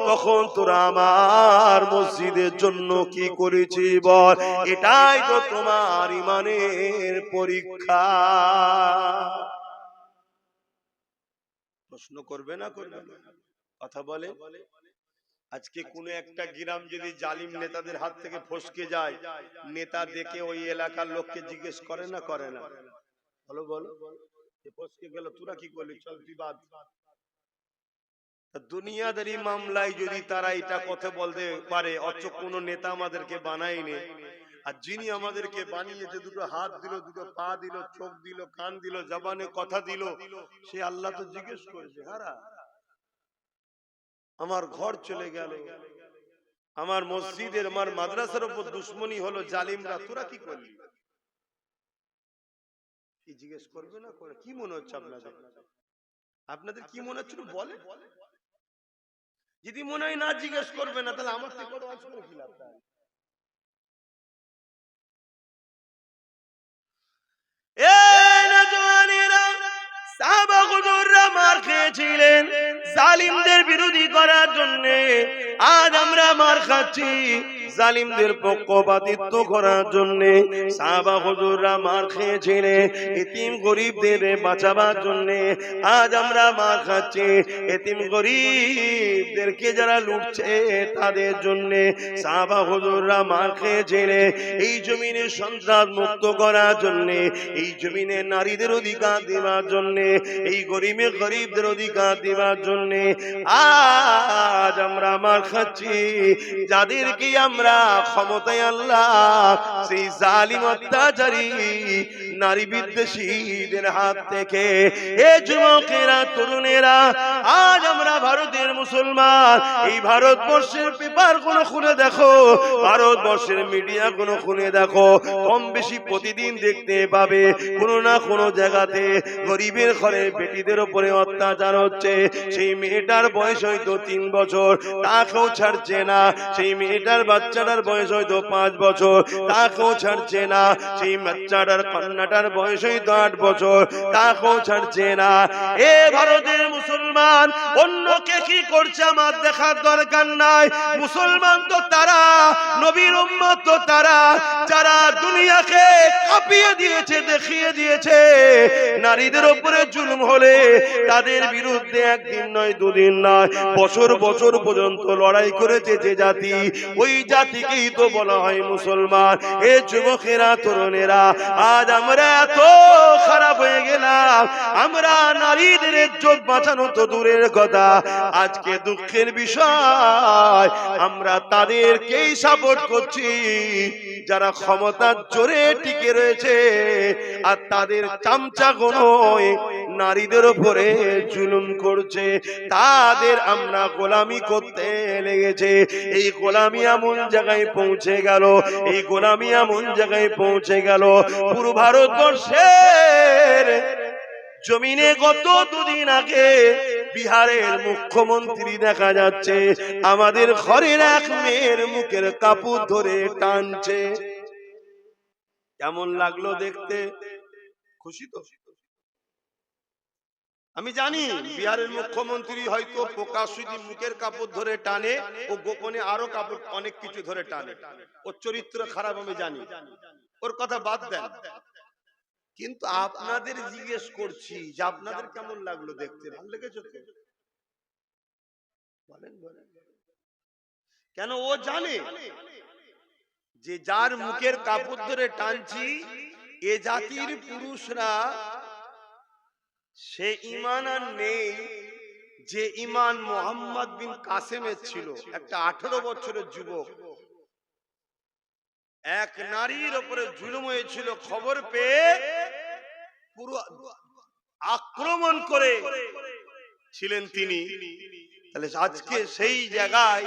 তখন তোরা আমার মসজিদের জন্য কি করেছি বল? এটাই তো তোমার ঈমানের পরীক্ষা। প্রশ্ন করবে না করবে না? কথা বলে। আজকে কোন একটা গ্রাম যদি জালিম নেতাদের হাত থেকে ফসকে যায়, নেতা দেখে ওই এলাকার লোককে জিজ্ঞেস করে না করে না? বলো বলো, ফসকে গেল, তোরা কি করলি, চল তুই বাদ। দুনিয়াদারি মামলায় যদি তারা এটা কথা বলতে পারে, অথচ কোন নেতা আমাদেরকে বানায়নি, আর যিনি আমাদেরকে বানিয়েছে, দুটো হাত দিল, দুটো পা দিল, চোখ দিল, কান দিল, জবানে কথা দিল, সে আল্লাহ তো জিজ্ঞেস করেছে, হারা আমার ঘর চলে গেল, আমার মসজিদের, আমার মাদ্রাসার উপর দুশ্মনী হলো জালিমরা, তোরা কি করলি? কি জিজ্ঞেস করবে না করে? কি মনে হচ্ছে আপনাদের? আপনাদের কি মনে হচ্ছে বলে? যদি মনে হয় না জিজ্ঞেস করবে না, তাহলে আমার থেকে বড় আসবে কি লাভ? সাহাবা হুজুররা মার খেয়েছিলেন জালিমদের বিরোধী করার জন্য। আজ আমরা মার খাচ্ছি জালিমদের পক্ষপাতিত্ব করার জন্য। সাহাবা হুজুররা মার খেয়েছিলেন এতিম গরিবদের বাঁচাবার জন্য। আজ আমরা মার খাচ্ছি এতিম গরিবদেরকে যারা লুটছে তাদের জন্য। সাহাবা হুজুররা মার খেয়েছিলেন এই জমিনে সন্ত্রাস মুক্ত করার জন্য, এই জমিনে নারীদের অধিকার দেওয়ার জন্য, এই গরিবদের অধিকার দেওয়ার জন্য। আজ আমরা মার খাচ্ছি যাদেরকে আমরা ক্ষমতায় আল্লাহ সেই জালিম অত্যাচারী নারী বিদ্বেষীদের হাত থেকে। এ যুবকেরা, তরুণেরা, আজ আমরা ভারতের মুসলমান, এই ভারতবর্ষের পেপার গুলো খুলে দেখো, ভারতবর্ষের মিডিয়া গুলো খুলে দেখো, কম বেশি প্রতিদিন দেখতে পাবে কোনো না কোনো জায়গাতে গরিবের ঘরে বেটিদের উপরে অত্যাচার হচ্ছে। সেই মেয়েটার বয়স হয়তো 3 বছর, তাকেও ছাড়ছে না। সেই মেয়েটার বাচ্চাটার বয়স হয়তো 5 বছর, তাকেও ছাড়ছে না। সেই বাচ্চাটার কন্যাটার বয়স হয়তো 8 বছর, তাকেও ছাড়ছে না। এ ভারতের মুসলমান, অন্যকে কি করছে আমার দেখার দরকার নাই। মুসলমান তো তারা, নবীর উম্মত তো তারা, যারা দুনিয়াকে কাঁপিয়ে দিয়েছে, দেখিয়ে দিয়েছে নারীদের উপরে জুলুম হলে তাদের বিরুদ্ধে একদিন নয়, দুদিন নয়, বছর বছর পর্যন্ত লড়াই করেছে যে জাতি, ওই জাতিকেই তো বলা হয় মুসলমান। এ যুবকেরা, তরুণেরা, আজ আমরা এত খারাপ হয়ে গেলাম, আমরা নারীদের ইজ্জত বাঁচানো তো দূরের কথা, আজকে দুঃখের বিষয় আমরা তাদেরকেই সাপোর্ট করছি যারা ক্ষমতার জোরে টিকে রয়েছে, আর তাদের চামচাগুলোই নারীদের উপরে জুলুম করছে, তাদের আমরা গোলামি করতে লেগেছে। এই গোলামি এমন জায়গায় পৌঁছে গেল, এই গোলামি এমন জায়গায় পৌঁছে গেল, পুরো ভারতবর্ষের জমিনে গত 2 দিন আগে বিহারের মুখ্যমন্ত্রী দেখা যাচ্ছে আমাদের ঘরের এক মেয়ের মুখের কাপড় ধরে টানছে। কেমন লাগলো দেখতে? খুশি তো? আমি জানি বিহারের মুখ্যমন্ত্রী হয়তো প্রকাশ্যে মুখের কাপড় ধরে টানে, ও গোপনে আরো কাপড় অনেক কিছু ধরে টানে, ওর চরিত্র খারাপ আমি জানি, ওর কথা বাদ দেন। কিন্তু আপনাদের জিজ্ঞেস করছি যে আপনাদের কেমন লাগলো দেখতে? ভালো লেগেছে তো? বলেন বলেন। কেন? ও জানে যে যার মুখের কাপড় ধরে টানছি এ জাতির পুরুষরা সে ঈমান আর নেই যে ঈমান মোহাম্মদ বিন কাসেমের ছিল। একটা 18 বছরের যুবক এক নারীর উপরে জুলুম হয়েছিল, খবর পেয়ে পুরো আক্রমণ করে ছিলেন তিনি। তাহলে আজকে সেই জায়গায়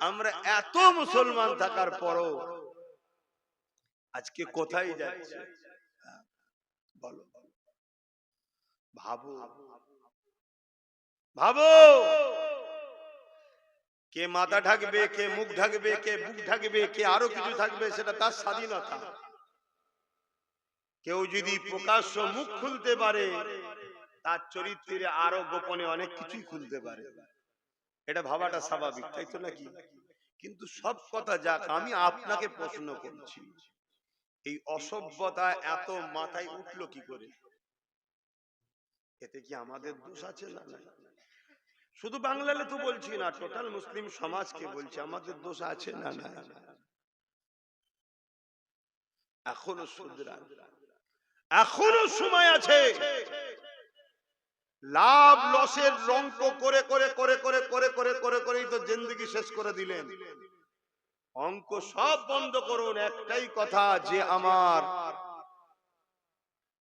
আমরা এত মুসলমান থাকার পরও আজকে কোথায় যাচ্ছে বলো? ভাবো ভাবো, কে মাথা ঢাকবে, কে মুখ ঢাকবে, কে বুক ঢাকবে, কে আরো কিছু থাকবে, সেটা তার স্বাধীনতা। কেউ যদি প্রকাশ্য মুখ খুলতে পারে তার চরিত্রে আরো গোপনে অনেক কিছুই খুলতে পারে, এটা ভাবাটা স্বাভাবিক, তাই তো নাকি? কিন্তু সব কথা যাক, আমি আপনাকে প্রশ্ন করছি, এই অসভ্যতা এত মাথায় উঠলো কি করে? এতে কি আমাদের দোষ আছে? না না, শুধু বাংলালে তো বলছি না, টোটাল মুসলিম সমাজকে বলছি, আমাদের দোষ আছে? না না, এখনো শুধরান, এখনো সময় আছে। লাভ লসের রঙ্ক করে করে করে করে করে করে করে করেই তো জিন্দেগি শেষ করে দিলেন। অঙ্ক সব বন্ধ করুন, একটাই কথা, যে আমার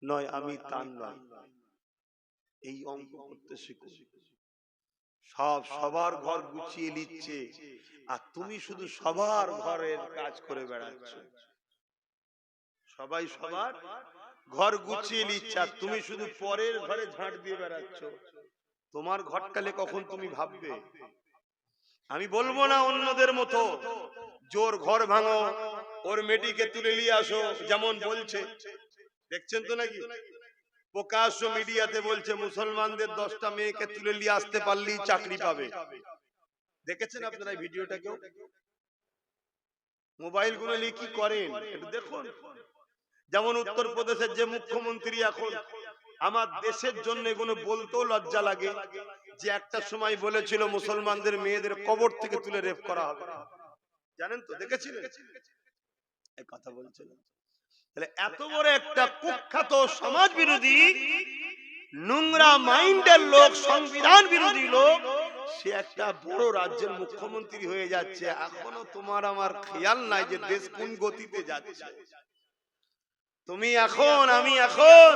নয় আমি তার নয়, এই অঙ্ক করতে শিখুন। সব সবার ঘর গুছিয়ে নিচ্ছে, আর তুমি শুধু সবার ঘরের কাজ করে বেড়াচ্ছ। সবাই সবার ঘর গুছিয়ে নিচ্ছে, আর তুমি শুধু পরের ঘরে ঝাঁট দিয়ে বেড়াচ্ছ। তোমার ঘরটালে কখন তুমি ভাববে? আমি বলবো না অন্যদের মতো জোর ঘর ভাঙো, ওর মেয়েটিকে তুলে নিয়ে আসো, যেমন বলছে, দেখছেন তো নাকি প্রকাশ্য মিডিয়াতে বলছে মুসলমানদের 10টা মেয়েকে তুলে নিয়ে আসতে পারলেই চাকরি পাবে। দেখেছেন আপনারা এই ভিডিওটা? কেউ মোবাইল গুলো নিয়ে কি করেন একটু দেখুন। যেমন উত্তরপ্রদেশের যে মুখ্যমন্ত্রী, এখন আমার দেশের জন্য এগুলো বলতেও লজ্জা লাগে, যে একটা সময় বলেছিল মুসলমানদের মেয়েদের কবর থেকে তুলে রেপ করা হবে, জানেন তো? দেখেছিলেন এই কথা বলছিল? তাহলে এত বড় একটা কুখ্যাত সমাজ বিরোধী নোংরা মাইন্ডের লোক, সংবিধান বিরোধী লোক, সে একটা বড় রাজ্যের মুখ্যমন্ত্রী হয়ে যাচ্ছে। এখনো তোমার আমার খেয়াল নাই যে দেশ কোন গতিতে যাচ্ছে। তুমি এখন, আমি এখন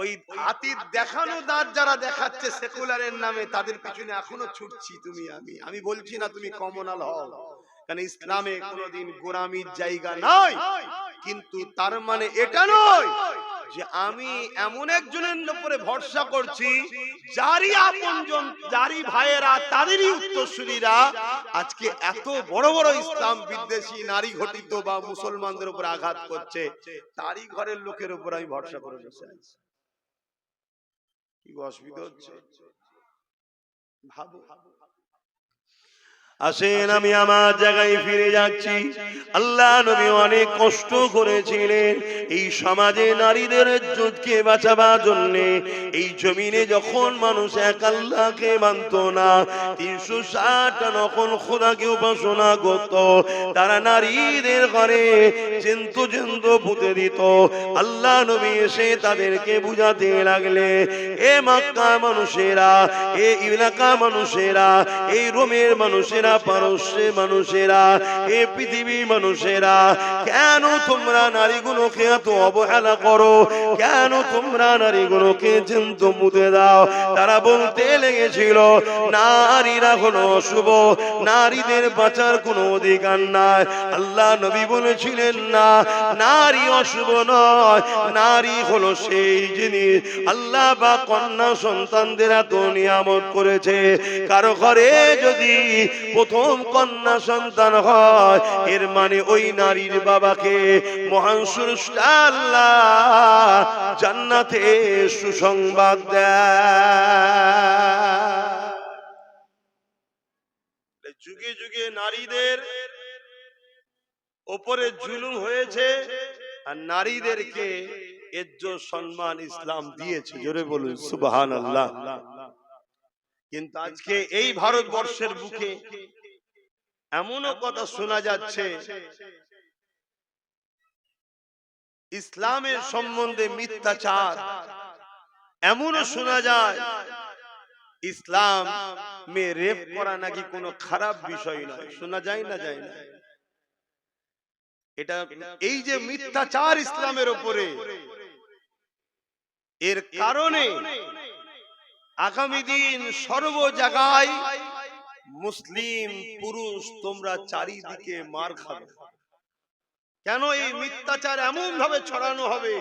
ওই হাতির দেখানো দাঁত যারা দেখাচ্ছে সেকুলারের নামে, তাদের পিছনে এখনো ছুটছি তুমি আমি বলছি না তুমি কমনাল হও, কারণ ইসলামে কোনোদিন গোলামির জায়গা নাই। কিন্তু তার মানে এটা নয় যে আমি এমন একজনের উপরে ভরসা করছি যারই আপনজন, যারই ভাইয়েরা, তাদেরই উত্তরসূরিরা আজকে এত বড় বড় ইসলাম বিদ্বেষী নারী ঘটিত বা মুসলমানদের উপর আঘাত করছে, তারই ঘরের লোকের উপর আমি ভরসা করে বসে আছি। কি অসুবিধা হচ্ছে ভাবো। আসেন আমি আমার জায়গায় ফিরে যাচ্ছি। আল্লাহ নবী অনেক কষ্ট করেছিলেন এই সমাজে নারীদের ইজ্জতকে বাঁচাবার জন্য। এই জমিনে যখন মানুষ এক আল্লাহকে মানত না, 360টা নকল খোদাকে উপাসনা করত, তারা নারীদের ঘরে জন্তু জন্তু পুঁতে দিত। আল্লাহ নবী এসে তাদেরকে বুঝাতে লাগলে, এ মক্কা মানুষেরা, এ এলাকা মানুষেরা, এই রোমের মানুষেরা, পারস্যের মানুষেরা, এই পৃথিবীর মানুষেরা, কেন তোমরা নারীগুলোকে এত অবহেলা করো? কেন তোমরা নারীগুলোকে জন্তু মুতে দাও? তারা বলতে লেগেছিল নারীরা হলো অশুভ, নারীদের বাঁচার কোনো অধিকার নাই। আল্লাহ নবী বলেছিলেন না, নারী অশুভ নয়, নারী হলো সেই জিনিস আল্লাহ বা কন্যা সন্তানদের এত নিয়ামত করেছে। কারো ঘরে যদি প্রথম কন্যা সন্তান হয়, এর মানে ওই নারীর বাবাকে মহান স্রষ্টা আল্লাহ জান্নাতে সুসংবাদ দেয়। যুগে যুগে নারীদের ওপরে জুলুম হয়েছে, আর নারীদেরকে ইজ্জত সম্মান ইসলাম দিয়েছে। জোরে বলুন সুবহানাল্লাহ। কিন্তু আজকে এই ভারতবর্ষের বুকে এমনও কথা শোনা যাচ্ছে, ইসলামের সম্বন্ধে মিথ্যাচার। এমনও শোনা যায় ইসলাম মে রেপ করা নাকি কোনো খারাপ বিষয় নয়। শোনা যায় না? যায় না? এটা এই যে মিথ্যাচার ইসলামের উপরে, এর কারণে আগামী দিন সর্ব জায়গায় মুসলিম পুরুষ তোমরা চারিদিকে মার খাবে। কেন? এই মিথ্যাচার এমন ভাবে ছড়ানো হবে,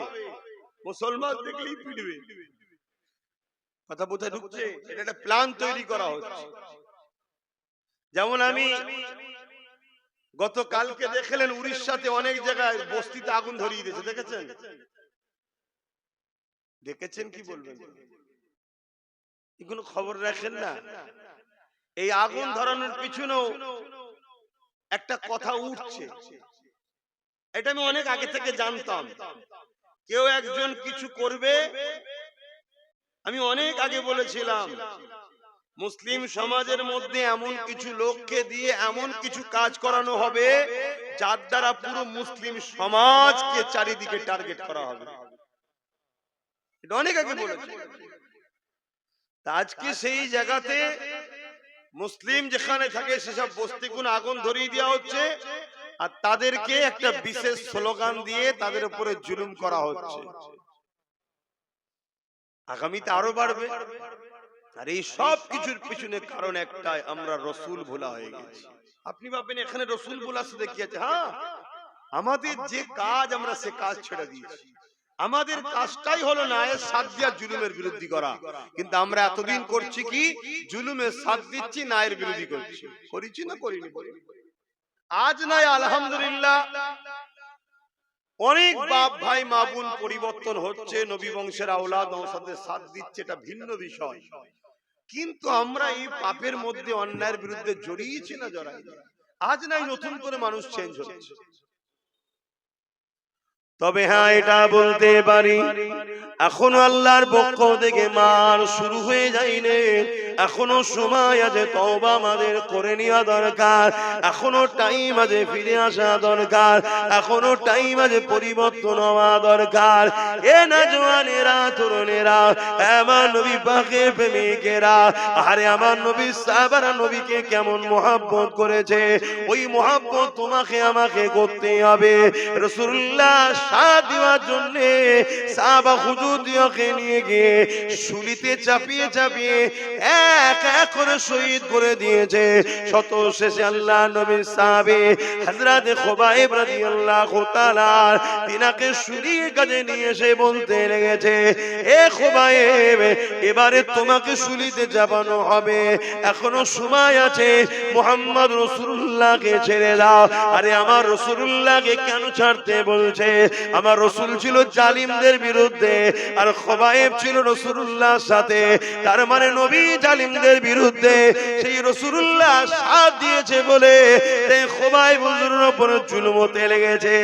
মুসলমান দেখলেই পিটবে। কথা বোঝা ঢুকছে? এটা একটা প্ল্যান তৈরি করা হচ্ছে। যেমন আমি গতকালকে দেখলেন উড়িষ্যাতে অনেক জায়গায় বস্তিতে আগুন ধরিয়ে দিয়েছে, দেখেছেন? দেখেছেন কি বলবেন? কোনো খবর রাখেন না? এই আগুন ধরানোর পিছনেও একটা কথা উঠছে, এটা আমি অনেক আগে থেকে জানতাম। কেউ একজন কিছু করবে, আমি অনেক আগে বলেছিলাম মুসলিম সমাজের মধ্যে এমন কিছু লোককে দিয়ে এমন কিছু কাজ করানো হবে যার দ্বারা পুরো মুসলিম সমাজকে চারিদিকে টার্গেট করা হবে। এটা অনেক আগে বলেছি। আজকে সেই জায়গাতে মুসলিম যেখানে থাকে সেসব বস্তিগুলো আগুন ধরিয়ে দেওয়া হচ্ছে, আর তাদেরকে একটা বিশেষ স্লোগান দিয়ে তাদের উপরে জুলুম করা হচ্ছে। আগামীতে আরো বাড়বে। আর এই সব কিছুর পিছনে কারণ একটাই, আমরা রসুল ভোলা হয়ে গেছি। আপনি ভাববেন এখানে রসুল ভোলা শুধু কি আছে? হ্যাঁ, আমাদের যে কাজ আমরা সে কাজ ছেড়ে দিয়েছি। আমাদের কাজটাই হলো নায়ের সাথ দিয়া জুলুমের বিরোধী করা, কিন্তু আমরা এতদিন করছি কি? জুলুমের সাথ দিচ্ছি, নায়ের বিরোধী করছি। করেছি না করিনি? আজ নাই আলহামদুলিল্লাহ অনেক বাপ ভাই মা বোন পরিবর্তন হচ্ছে, নবী বংশের আওলাদ নওসাদের সাথ দিচ্ছে, এটা ভিন্ন বিষয়। কিন্তু আমরা এই পাপের মধ্যে অন্যায়ের বিরুদ্ধে জড়িয়েছি না জড়াই? আজ নাই নতুন করে মানুষ চেঞ্জ হচ্ছে। তবে হ্যাঁ, এটা বলতে পারি এখনো আল্লাহর পক্ষ থেকে মার শুরু হয়ে যায়নি। এখনো সময় আছে, তওবা আমাদের করে নেওয়া দরকার। এখনো টাইম আছে, ফিরে আসা দরকার। এখনো টাইম আছে, পরিবর্তন হওয়া দরকার। এ না জওয়ানেরা, তরুণেরা, আমার নবী পাকের প্রেমিকেরা, আরে আমার নবী সাহাবারা নবীকে কেমন মহব্বত করেছে, ওই মহব্বত তোমাকে আমাকে করতে হবে। রাসূলুল্লাহ সাথ দেওয়ার জন্য সাহাবা হুজুরকে নিয়ে গিয়ে শুলিতে চাপিয়ে চাপিয়ে এক এক করে শহীদ করে দিয়েছে। শত শেষে আল্লাহ নবীর সাহাবী হযরত খুবাইব রাদিয়াল্লাহু তাআলা তিনাকে শুলির কাছে নিয়ে এসে বলতে লেগেছে, এ খুবাইব, এবারে তোমাকে শুলিতে চাপানো হবে, এখনো সময় আছে, মুহাম্মদ রাসূলুল্লাহকে ছেড়ে দাও। আরে আমার রাসূলুল্লাহকে কেন ছাড়তে বলছে? আমার রাসূল ছিল জালিমদের বিরুদ্ধে, আর খুবাইব ছিল রাসূলুল্লাহর সাথে। তার মানে নবী জালিমদের বিরুদ্ধে, সেই রাসূলুল্লাহ সাথ দিয়েছে বলে এই খুবাইব হুজুরের উপর জুলুম হতে লেগেছে।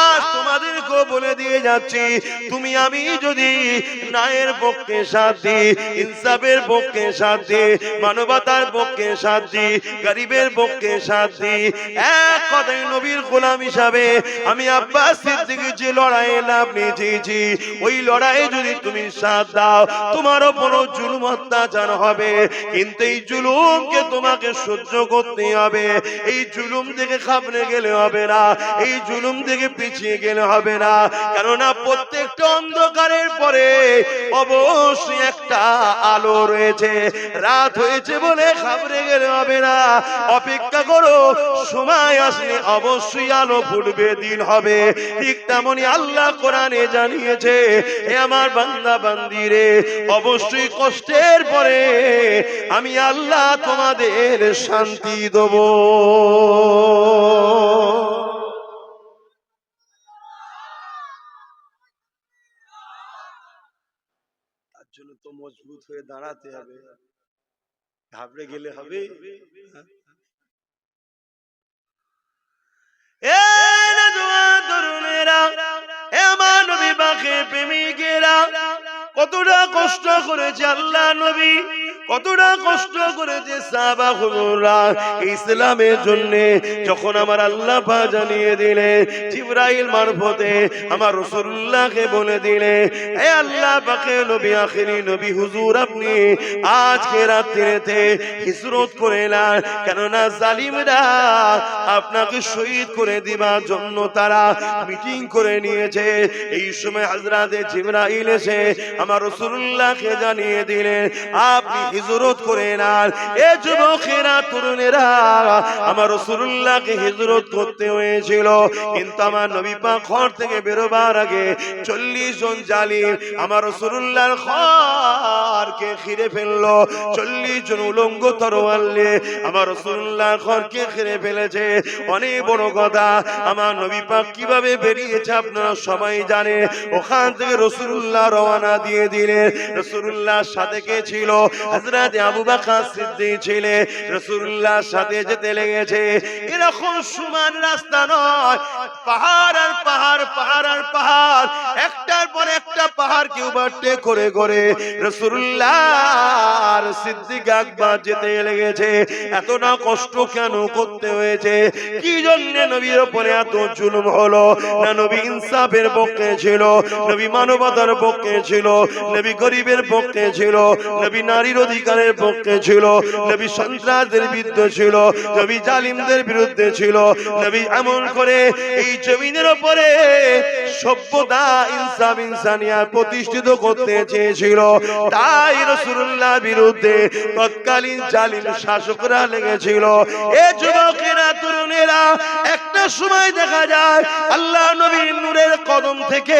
আজ তোমাদেরকে বলে দিয়ে যাচ্ছি, তুমি আমি যদি ন্যায়ের পক্ষে সাথ দিই, ইনসাফের পক্ষে সাথ দিই, মানবতার পক্ষে সাথ দিই, গরিবের পক্ষে সাথ দিই, এক কথায় নবীর গোলাম হিসাবে আমি আব্বাস সিদ্দিকী যে লড়াই লাভ নিয়েছি, ওই লড়াইয়ে যদি তুমি সাথ দাও, তোমার উপর জুলুম অত্যাচার হবে, কিন্তু এই জুলুমকে তোমাকে সহ্য করতে হবে। এই জুলুম থেকে খাবলে গেলে হবে না, এই জুলুম থেকে পিছিয়ে গেলে হবে না। কেননা প্রত্যেকটা অন্ধকারের পরে অবশ্যই একটা আলো রয়েছে। রাত হয়েছে বলে খাবলে গেলে হবে না, অপেক্ষা করো, সময় আসলে অবশ্যই আলো ফুটবে, দিন হবে। ঠিক তেমনি আল্লাহ কোরআনে জানিয়েছে, হে আমার বান্দা বান্দিরে, অবশ্যই কষ্টের পরে আমি আল্লাহ তোমাদের শান্তি দেব। তার জন্য তো মজবুত হয়ে দাঁড়াতে হবে, ঘাবড়ে গেলে হবে? এ না জওয়ান তরুণেরা, এ আমার নবী পাকের প্রেমিকেরা, কতটা কষ্ট করেছে আল্লাহ নবী, কতটা কষ্ট করেছে সাহাবা হুজুররা ইসলামের জন্য। যখন আমার আল্লাহ পাক জানিয়ে দিলে, জিবরাইল মারফতে আমার রাসূলুল্লাহকে বলে দিলে, হে আল্লাহ পাকের নবী, আখেরি নবী হুজুর, আপনি আজকে রাত্রিতে হিজরত করে এলেন, কেননা জালিমরা আপনাকে শহীদ করে দিবার জন্য তারা মিটিং করে নিয়েছে। এই সময় হযরত জিবরাইল এসে আমার রাসূলুল্লাহকে জানিয়ে দিলেন, আপনি হিজরত করে নেন। এ যুবকেরা, তরুণেরা, আমার রাসূলুল্লাহকে হিজরত করতে হয়েছিল, কিন্তু আমার নবী পাক ঘর থেকে বেরোবার আগে 40 জন জালিম আমার রাসূলুল্লাহর ঘরকে ঘিরে ফেললো। 40 জন উলঙ্গ তরোয়াল নিয়ে আমার রাসূলুল্লাহর ঘরকে ঘিরে ফেলেছে। অনেক বড় কথা, আমার নবী পাক কিভাবে বেরিয়েছে আপনারা সবাই জানে। ওখান থেকে রাসূলুল্লাহ রওনা দিয়ে দিলেন। রাসূলুল্লাহর সাথে কে ছিল? হযরত আবু বকর সিদ্দিক ছিলেন। রাসূলুল্লাহর সাথে যেতে লেগেছে। এরকম সমান রাস্তা নয়, পাহাড় আর পাহাড়, পাহাড় আর পাহাড়, একটার পর একটা পাহাড়কে ওভারটেক করে করে রাসূলুল্লাহর সিদ্দিক আকবর যেতে লেগেছে। এতটা কষ্ট কেন করতে হয়েছে? কি জন্য নবীর উপরে এত জুলুম হলো? না নবী ইনসাফের পক্ষে ছিল, নবী মানবতার পক্ষে ছিল, নবী গরিবের পক্ষে ছিল, নবী নারীর অধিকারের পক্ষে ছিল, নবী সন্ত্রাসদের বিরুদ্ধে ছিল, নবী জালিমদের বিরুদ্ধে ছিল। নবী এমন করে এই জমিনের উপরে সভ্যতা, ইনসাফ, ইনসানিয়াত প্রতিষ্ঠিত করতে চেয়েছিল। তাই রাসূলুল্লাহর বিরুদ্ধে তৎকালীন জালিম শাসকরা লেগেছিল। এ যুবকেরা, তরুণেরা, একটা সময় দেখা যায় আল্লাহ নবীর নূরের কদম থেকে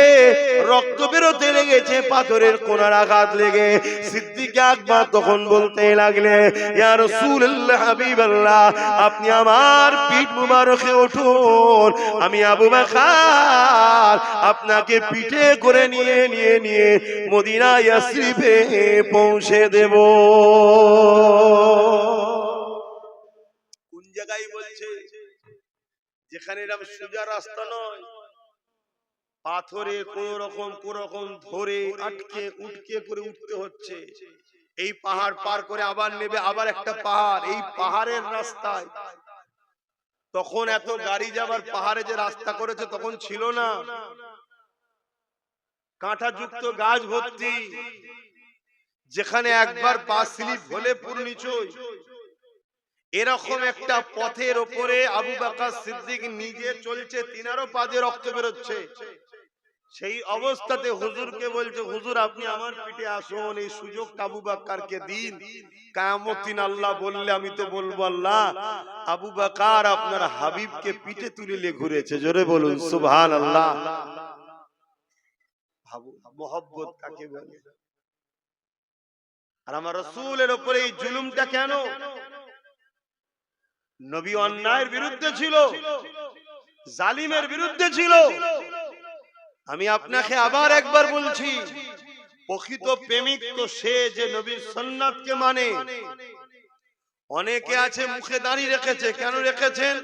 রক্ত বেরোতে লেগেছে, পাথরের কোনার আঘাত লেগে। সিদ্দিক আকবর তখন বলতে লাগলে, ইয়া রাসূলুল্লাহ, হাবিবাল্লাহ, আপনি আমার পিঠ মুবারকে উঠুন, আমি আবু বকর আপনাকে পিঠে করে নিয়ে নিয়ে নিয়ে মদিনা ইয়াসরিবে পৌঁছে দেব। কোন জায়গায় বলছে? যেখানে এরকম সোজা রাস্তা নয়, পাথরে কোন রকম ধরে আটকে উটকে করে উঠতে হচ্ছে। এই পাহাড় পার করে আবার নেবে আবার একটা পাহাড়, এই পাহাড়ের রাস্তায়। তখন এত গাড়ি যাবার পাহাড়ে যে রাস্তা করেছে তখন ছিল না, কাঁটা যুক্ত গাছ ভর্তি, যেখানে একবার পা স্লিপ হলে পুরো নিচই। এরকম একটা পথের ওপরে আবু বকর সিদ্দিক নিজে চলছে, তিনারও পা দিয়ে রক্ত বেরোচ্ছে। সেই অবস্থাতে হুজুরকে বলছে, হুজুর আপনি আমার পিঠে আসুন, এই সুযোগটা আবু বকরকে দিন। কিয়ামত দিন আল্লাহ বললে আমি তো বলবো, আল্লাহ আবু বকর আপনার হাবিবকে পিঠে তুলে নিয়ে ঘুরেছে। জোরে বলুন সুবহানাল্লাহ। ভাবো মোহব্বত কাকে বলে। আর আমার রাসূলের উপরে এই জুলুমটা কেন? নবী অন্যায়ের বিরুদ্ধে ছিল, জালিমের বিরুদ্ধে ছিল। আমি আপনাকে আবার একবার বলছি, প্রকৃত প্রেমিক তো সে যে নবীর সুন্নাতকে মানে। অনেকে আছে মুখে দাড়ি রেখেছে, কেন রেখেছেন?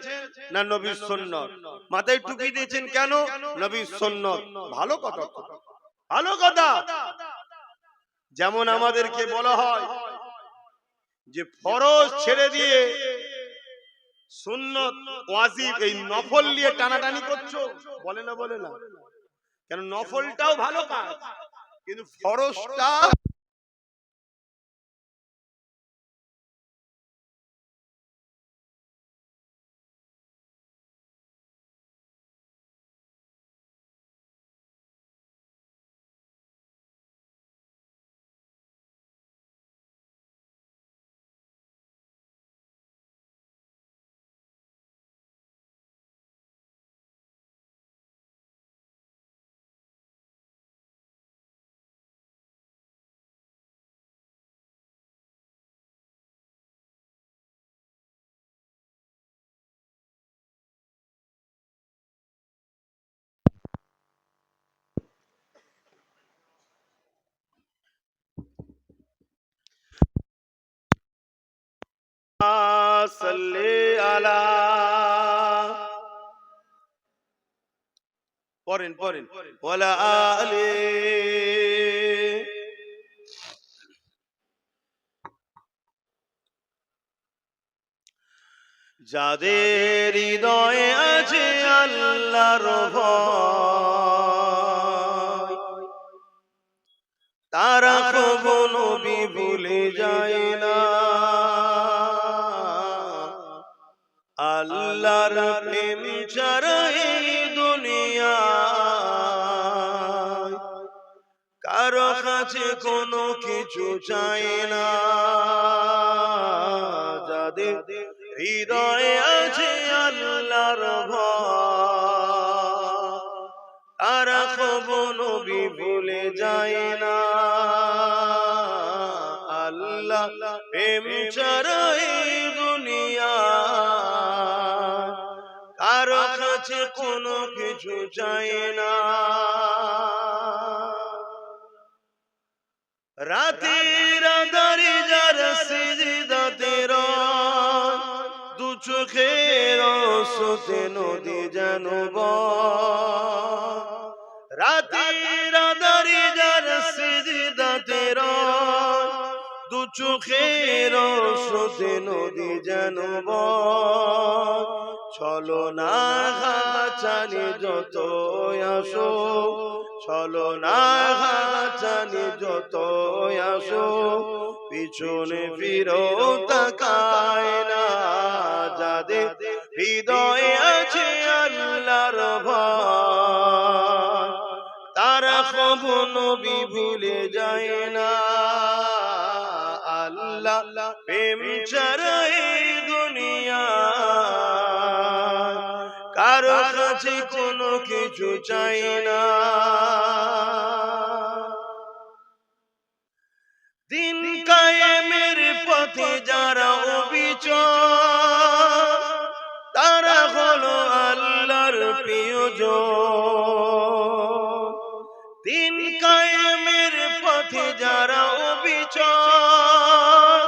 না নবীর সুন্নাত। মাথায় টুপি দিয়েছেন, কেন? নবীর সুন্নাত। ভালো কথা, ভালো কথা। যেমন আমাদেরকে বলা হয় যে ফরজ ছেড়ে দিয়ে সুন্নাত, ওয়াজিব, এই নফল নিয়ে টানাটানি করছো, বলে না? বলে না? কেন? নফলটাও ভালো কাজ, কিন্তু ফরজটা সাল্লি আলা, পড়েন পড়েন, ওয়ালা আলি। যাদের হৃদয়ে আছে আল্লাহর ভয়, তারা কখনো নবী ভুলে যায় না। আল্লাহর প্রেম ছাড়া এই দুনিয়ায় কারো কাছে কোনো কিছু চাই না, যাদের হৃদয়ে আছে আল্লাহর ভয়, তারা কবু নবী ভুলে যায় না। আল্লাহ প্রেম ছাড়া এই দুনিয়া, কারো কাছে কোনো কিছু চাই না। রাতের আঁধারে যারা সিজদাতে রয়, দু চোখের স্রোতে নদী যেন বয়। রাতের আঁধারে যারা সিজদাতে রয়, দু চোখের স্রোতে নদী যেন বয়। চলো না জানি যত আসো, চলো না জানি যত আসো, পিছনে ফিরো তাকায় না। যাদের হৃদয়ে আছে আল্লাহর ভয়, তারা কবু নবী ভুলে যায় না। আল্লাহ প্রেম ছাড়া এই দুনিয়া, কারো কাছে কোনো কিছু চাই না। দিন কায়েমের পথে যারা অবিচল, তারা হলো আল্লাহর প্রিয়জন। দিন কায়েমের পথে যারা অবিচল,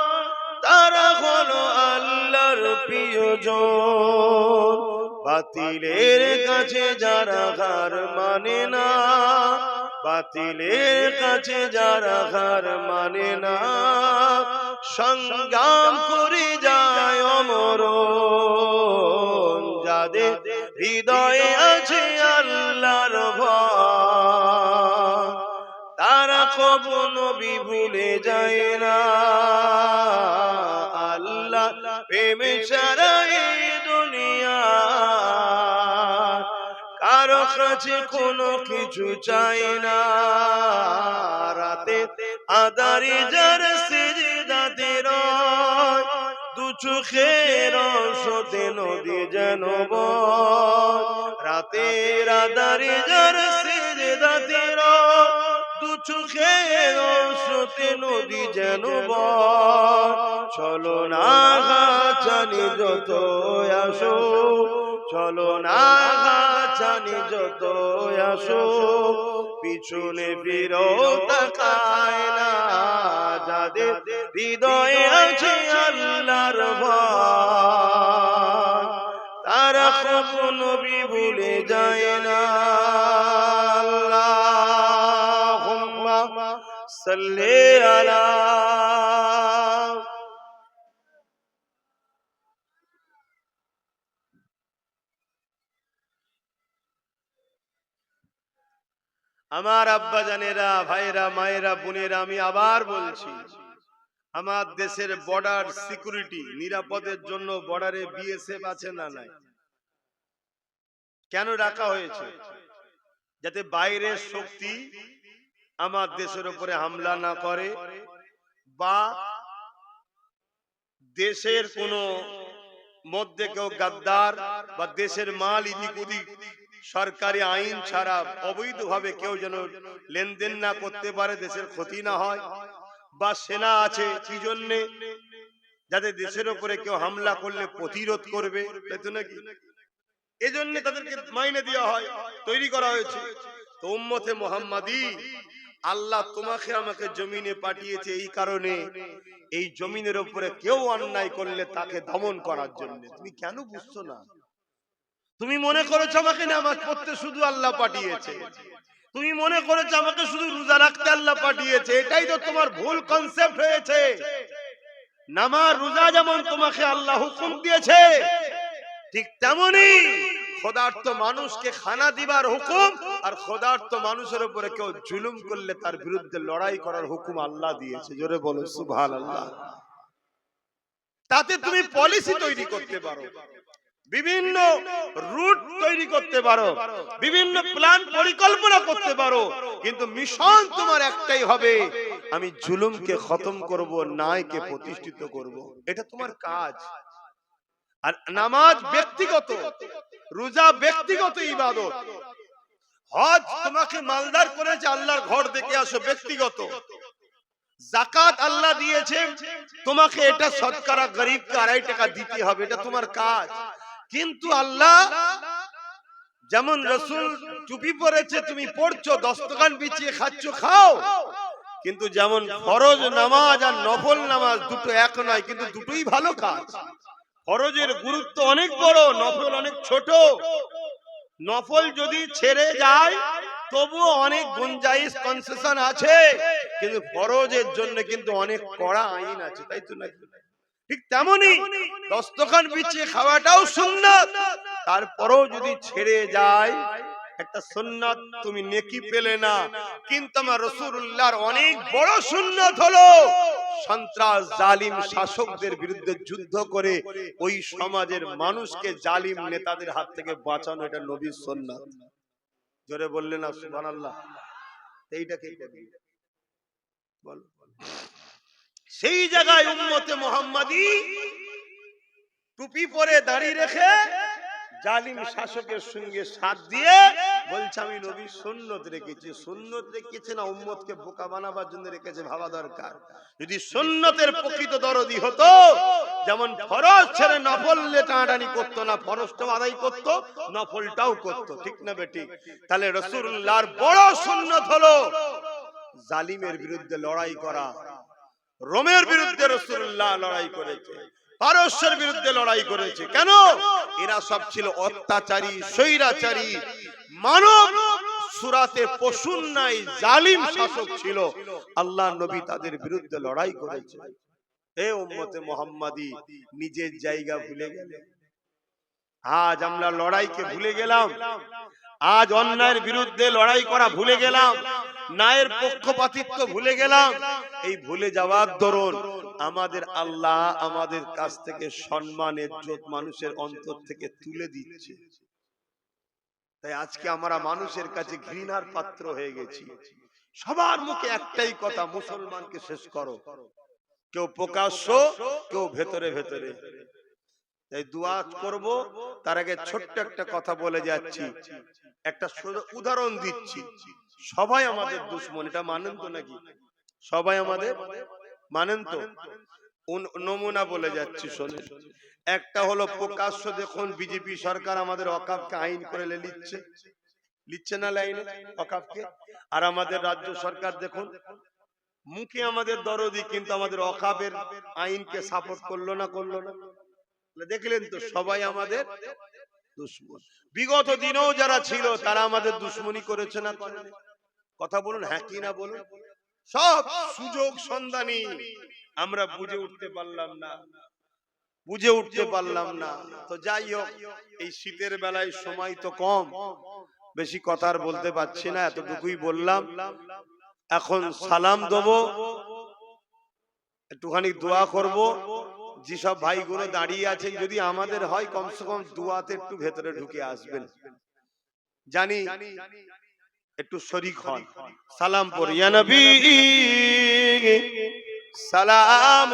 তারা হলো আল্লাহর প্রিয়জন। বাতিলের কাছে যারা হার মানে না, বাতিলের কাছে যারা হার মানে না, সংগ্রাম করে যায় অমরণ। যাদের হৃদয়ে আছে আল্লাহর ভয়, তারা কবু নবী ভুলে যায় না। আল্লাহ প্রেমে ছাড়া এই দুনিয়া, কারো কাছে কোনো কিছু চাই না। রাতে আঁধারে যারা সিজদাতে রয়, দু চোখের স্রোতে নদী যেন বয়। রাতের আঁধারে যারা সিজদাতে রয়, দু চোখের স্রোতে নদী যেন বয়। চলো না জানি যত আসো, চলো না জানি যত আসো, পিছনে ফিরো তাকায় না। যাদের হৃদয়ে আছে আল্লাহর ভয়, তারা কবু নবী ভুলে যায় না। আল্লাহুম্মা সাল্লি আলা। আমার আব্বা জানেরা, ভাইরা, মায়েরা, বোনেরা, আমি আবার বলছি, আমার দেশের বর্ডার সিকিউরিটি নিরাপদের জন্য বর্ডারে বিএসএফ আছে না নাই? কেন রাখা হয়েছে? যাতে বাইরের শক্তি আমার দেশের উপরে হামলা না করে, বা দেশের কোন মধ্যে কেউ গাদ্দার বা দেশের মাল ইদিক উদিক সরকারি আইন ছাড়া অবৈধভাবে কেউ যেন লেনদেন না করতে পারে, দেশের ক্ষতি না হয়। বা সেনা আছে কি জন্যে? যাতে দেশের উপরে কেউ হামলা করলে প্রতিরোধ করবে, তাই তো নাকি? এজন্য তাদেরকে মাইনে দেওয়া হয়, তৈরি করা হয়েছে। তো উম্মতে মুহাম্মাদি, আল্লাহ তোমাকে আমাকে জমিনে পাঠিয়েছে এই কারণে, এই জমিনের উপরে কেউ অন্যায় করলে তাকে দমন করার জন্য। তুমি কেন বুঝছো না? তুমি মনে করেছো আমাকে নামাজ পড়তে শুধু আল্লাহ পাঠিয়েছে, তুমি মনে করেছো আমাকে শুধু রোজা রাখতে আল্লাহ পাঠিয়েছে। এটাই তো তোমার ভুল কনসেপ্ট হয়েছে। নামাজ রোজা যেমন তোমাকে আল্লাহ হুকুম দিয়েছে, ঠিক তেমনি খোদার্থ মানুষকে খানা দিবার হুকুম, আর খোদার্থ মানুষের উপরে কেউ জুলুম করলে তার বিরুদ্ধে লড়াই করার হুকুম আল্লাহ দিয়েছে। জোরে বলো সুবহানাল্লাহ। তাতে তুমি পলিসি তৈরি করতে পারো। বিভিন্ন রুট তৈরি করতে পারো, বিভিন্ন প্ল্যান পরিকল্পনা করতে পারো, কিন্তু মিশন তোমার একটাই হবে, আমি জুলুমকে খতম করব, ন্যায়কে প্রতিষ্ঠিত করব। এটা তোমার কাজ। আর নামাজ ব্যক্তিগত, রোজা ব্যক্তিগত ইবাদত, হজ তোমাকে মালদার করেছে আল্লাহর ঘর দেখে আসো, ব্যক্তিগত। যাকাত আল্লাহ দিয়েছে তোমাকে, এটা শতকরা গরিবকে 2.5 টাকা দিতে হবে, এটা তোমার কাজ। কিন্তু আল্লাহ যেমন রাসূল টুপি পরেছে, তুমি পড়ছো, দস্তকান বিছিয়ে খাচ্ছ, খাও, কিন্তু যেমন ফরজ নামাজ আর নফল নামাজ দুটো এক নয়, কিন্তু দুটোই ভালো কাজ। ফরজের গুরুত্ব অনেক বড়, নফল অনেক ছোট। নফল যদি ছেড়ে যায় তবুও অনেক গুঞ্জাইশ, কনসেশন আছে, কিন্তু ফরজের জন্য কিন্তু অনেক কড়া আইন আছে, তাই তো নাকি? ঠিক তেমনি দস্তখান বিছিয়ে খাওয়াটাও সুন্নাত, তারপরেও যদি ছেড়ে যায় একটা সুন্নাত, তুমি নেকি পেলে না। কিন্তু আমার রাসূলুল্লাহর অনেক বড় সুন্নাত হলো সন্ত্রাস জালিম শাসকদের বিরুদ্ধে যুদ্ধ করে ওই সমাজের মানুষকে জালিম নেতাদের হাত থেকে বাঁচানো, এটা নবীর সুন্নাত। জোরে বললেন না সুবহানাল্লাহ? এইটাকে বল। সেই জায়গায় উম্মতে মুহাম্মাদি টুপি পরে দাঁড়িয়ে রেখে জালিম শাসকের সঙ্গে সাথ দিয়ে বলছে আমি নবীর সুন্নত রেখেছি। সুন্নত রেখেছে না উম্মতকে বোকা বানাবার জন্য রেখেছে, ভাবা দরকার। যদি সুন্নতের প্রকৃত দরদি হতো, যেমন ফরজ ছেড়ে নফল টানাটানি করতো না, ফরজটাও আদায় করতো, নফলটাও করতো, ঠিক না বেঠিক? তাহলে রাসূলুল্লাহর বড় সুন্নত হলো জালিমের বিরুদ্ধে লড়াই করা। রোমের বিরুদ্ধে রাসূলুল্লাহ লড়াই করেছে, পারস্যের বিরুদ্ধে লড়াই করেছে। কেন? এরা সব ছিল অত্যাচারী, স্বৈরাচারী, মানব সুরাতে পশুর নাই জালিম শাসক ছিল। আল্লাহ নবী তাদের বিরুদ্ধে লড়াই করেছে। হে উম্মতে মুহাম্মাদি, নিজের জায়গা ভুলে গেলে। আজ আমরা লড়াইকে ভুলে গেলাম, আজ অন্যায়ের বিরুদ্ধে লড়াই করা ভুলে গেলাম, ন্যায়ের পক্ষপাতিত্ব ভুলে গেলাম। এই ভুলে যাওয়ার দরুন আমাদের আল্লাহ আমাদের কাছ থেকে সম্মান, ইজ্জত মানুষের অন্তর থেকে তুলে দিচ্ছে। তাই আজকে আমরা মানুষের কাছে ঘৃণার পাত্র হয়ে গেছি। সবার মুখে একটাই কথা, মুসলমানকে শেষ করো। কেউ প্রকাশ্য, কেউ ভেতরে ভেতরে। তাই দোয়া করব, তার আগে ছোট্ট একটা কথা বলে যাচ্ছি, একটা উদাহরণ দিচ্ছি। সবাই আমাদের দুশমন, এটা মানেন তো নাকি? সবাই আমাদের মানেন তো? নমুনা বলে যাচ্ছি, শোনেন। একটা হলো প্রকাশ্য, দেখুন বিজেপি সরকার আমাদের ওয়াকফকে আইন করে লিখছে না লাইনে ওয়াকফকে। আর আমাদের রাজ্য সরকার দেখুন মুখে আমাদের দরদি, কিন্তু আমাদের ওয়াকফের আইনকে সাপোর্ট করলো না। দেখলেন তো, সবাই আমাদের দুশমন। বিগত দিনেও যারা ছিল তারা আমাদের দুশমনি করেছে না? কথা বলুন, হ্যাঁ কি না বলুন। সব সুযোগ সন্ধানী, আমরা বুঝে উঠতে পারলাম না। তো যাই হোক, এই শীতের বেলায় সময় তো কম, বেশি কথা আর বলতে পারছি না, এতটুকুই বললাম। এখন সালাম দেবো, একটুখানি দোয়া করব। যেসব ভাইগুলো দাঁড়িয়ে আছেন, যদি আমাদের হয় কমসে কম দুয়াতে একটু ভেতরে ঢুকে আসবেন, জানি একটু শরীক হন। সালাম পড়ি, ইয়া নবী সালাম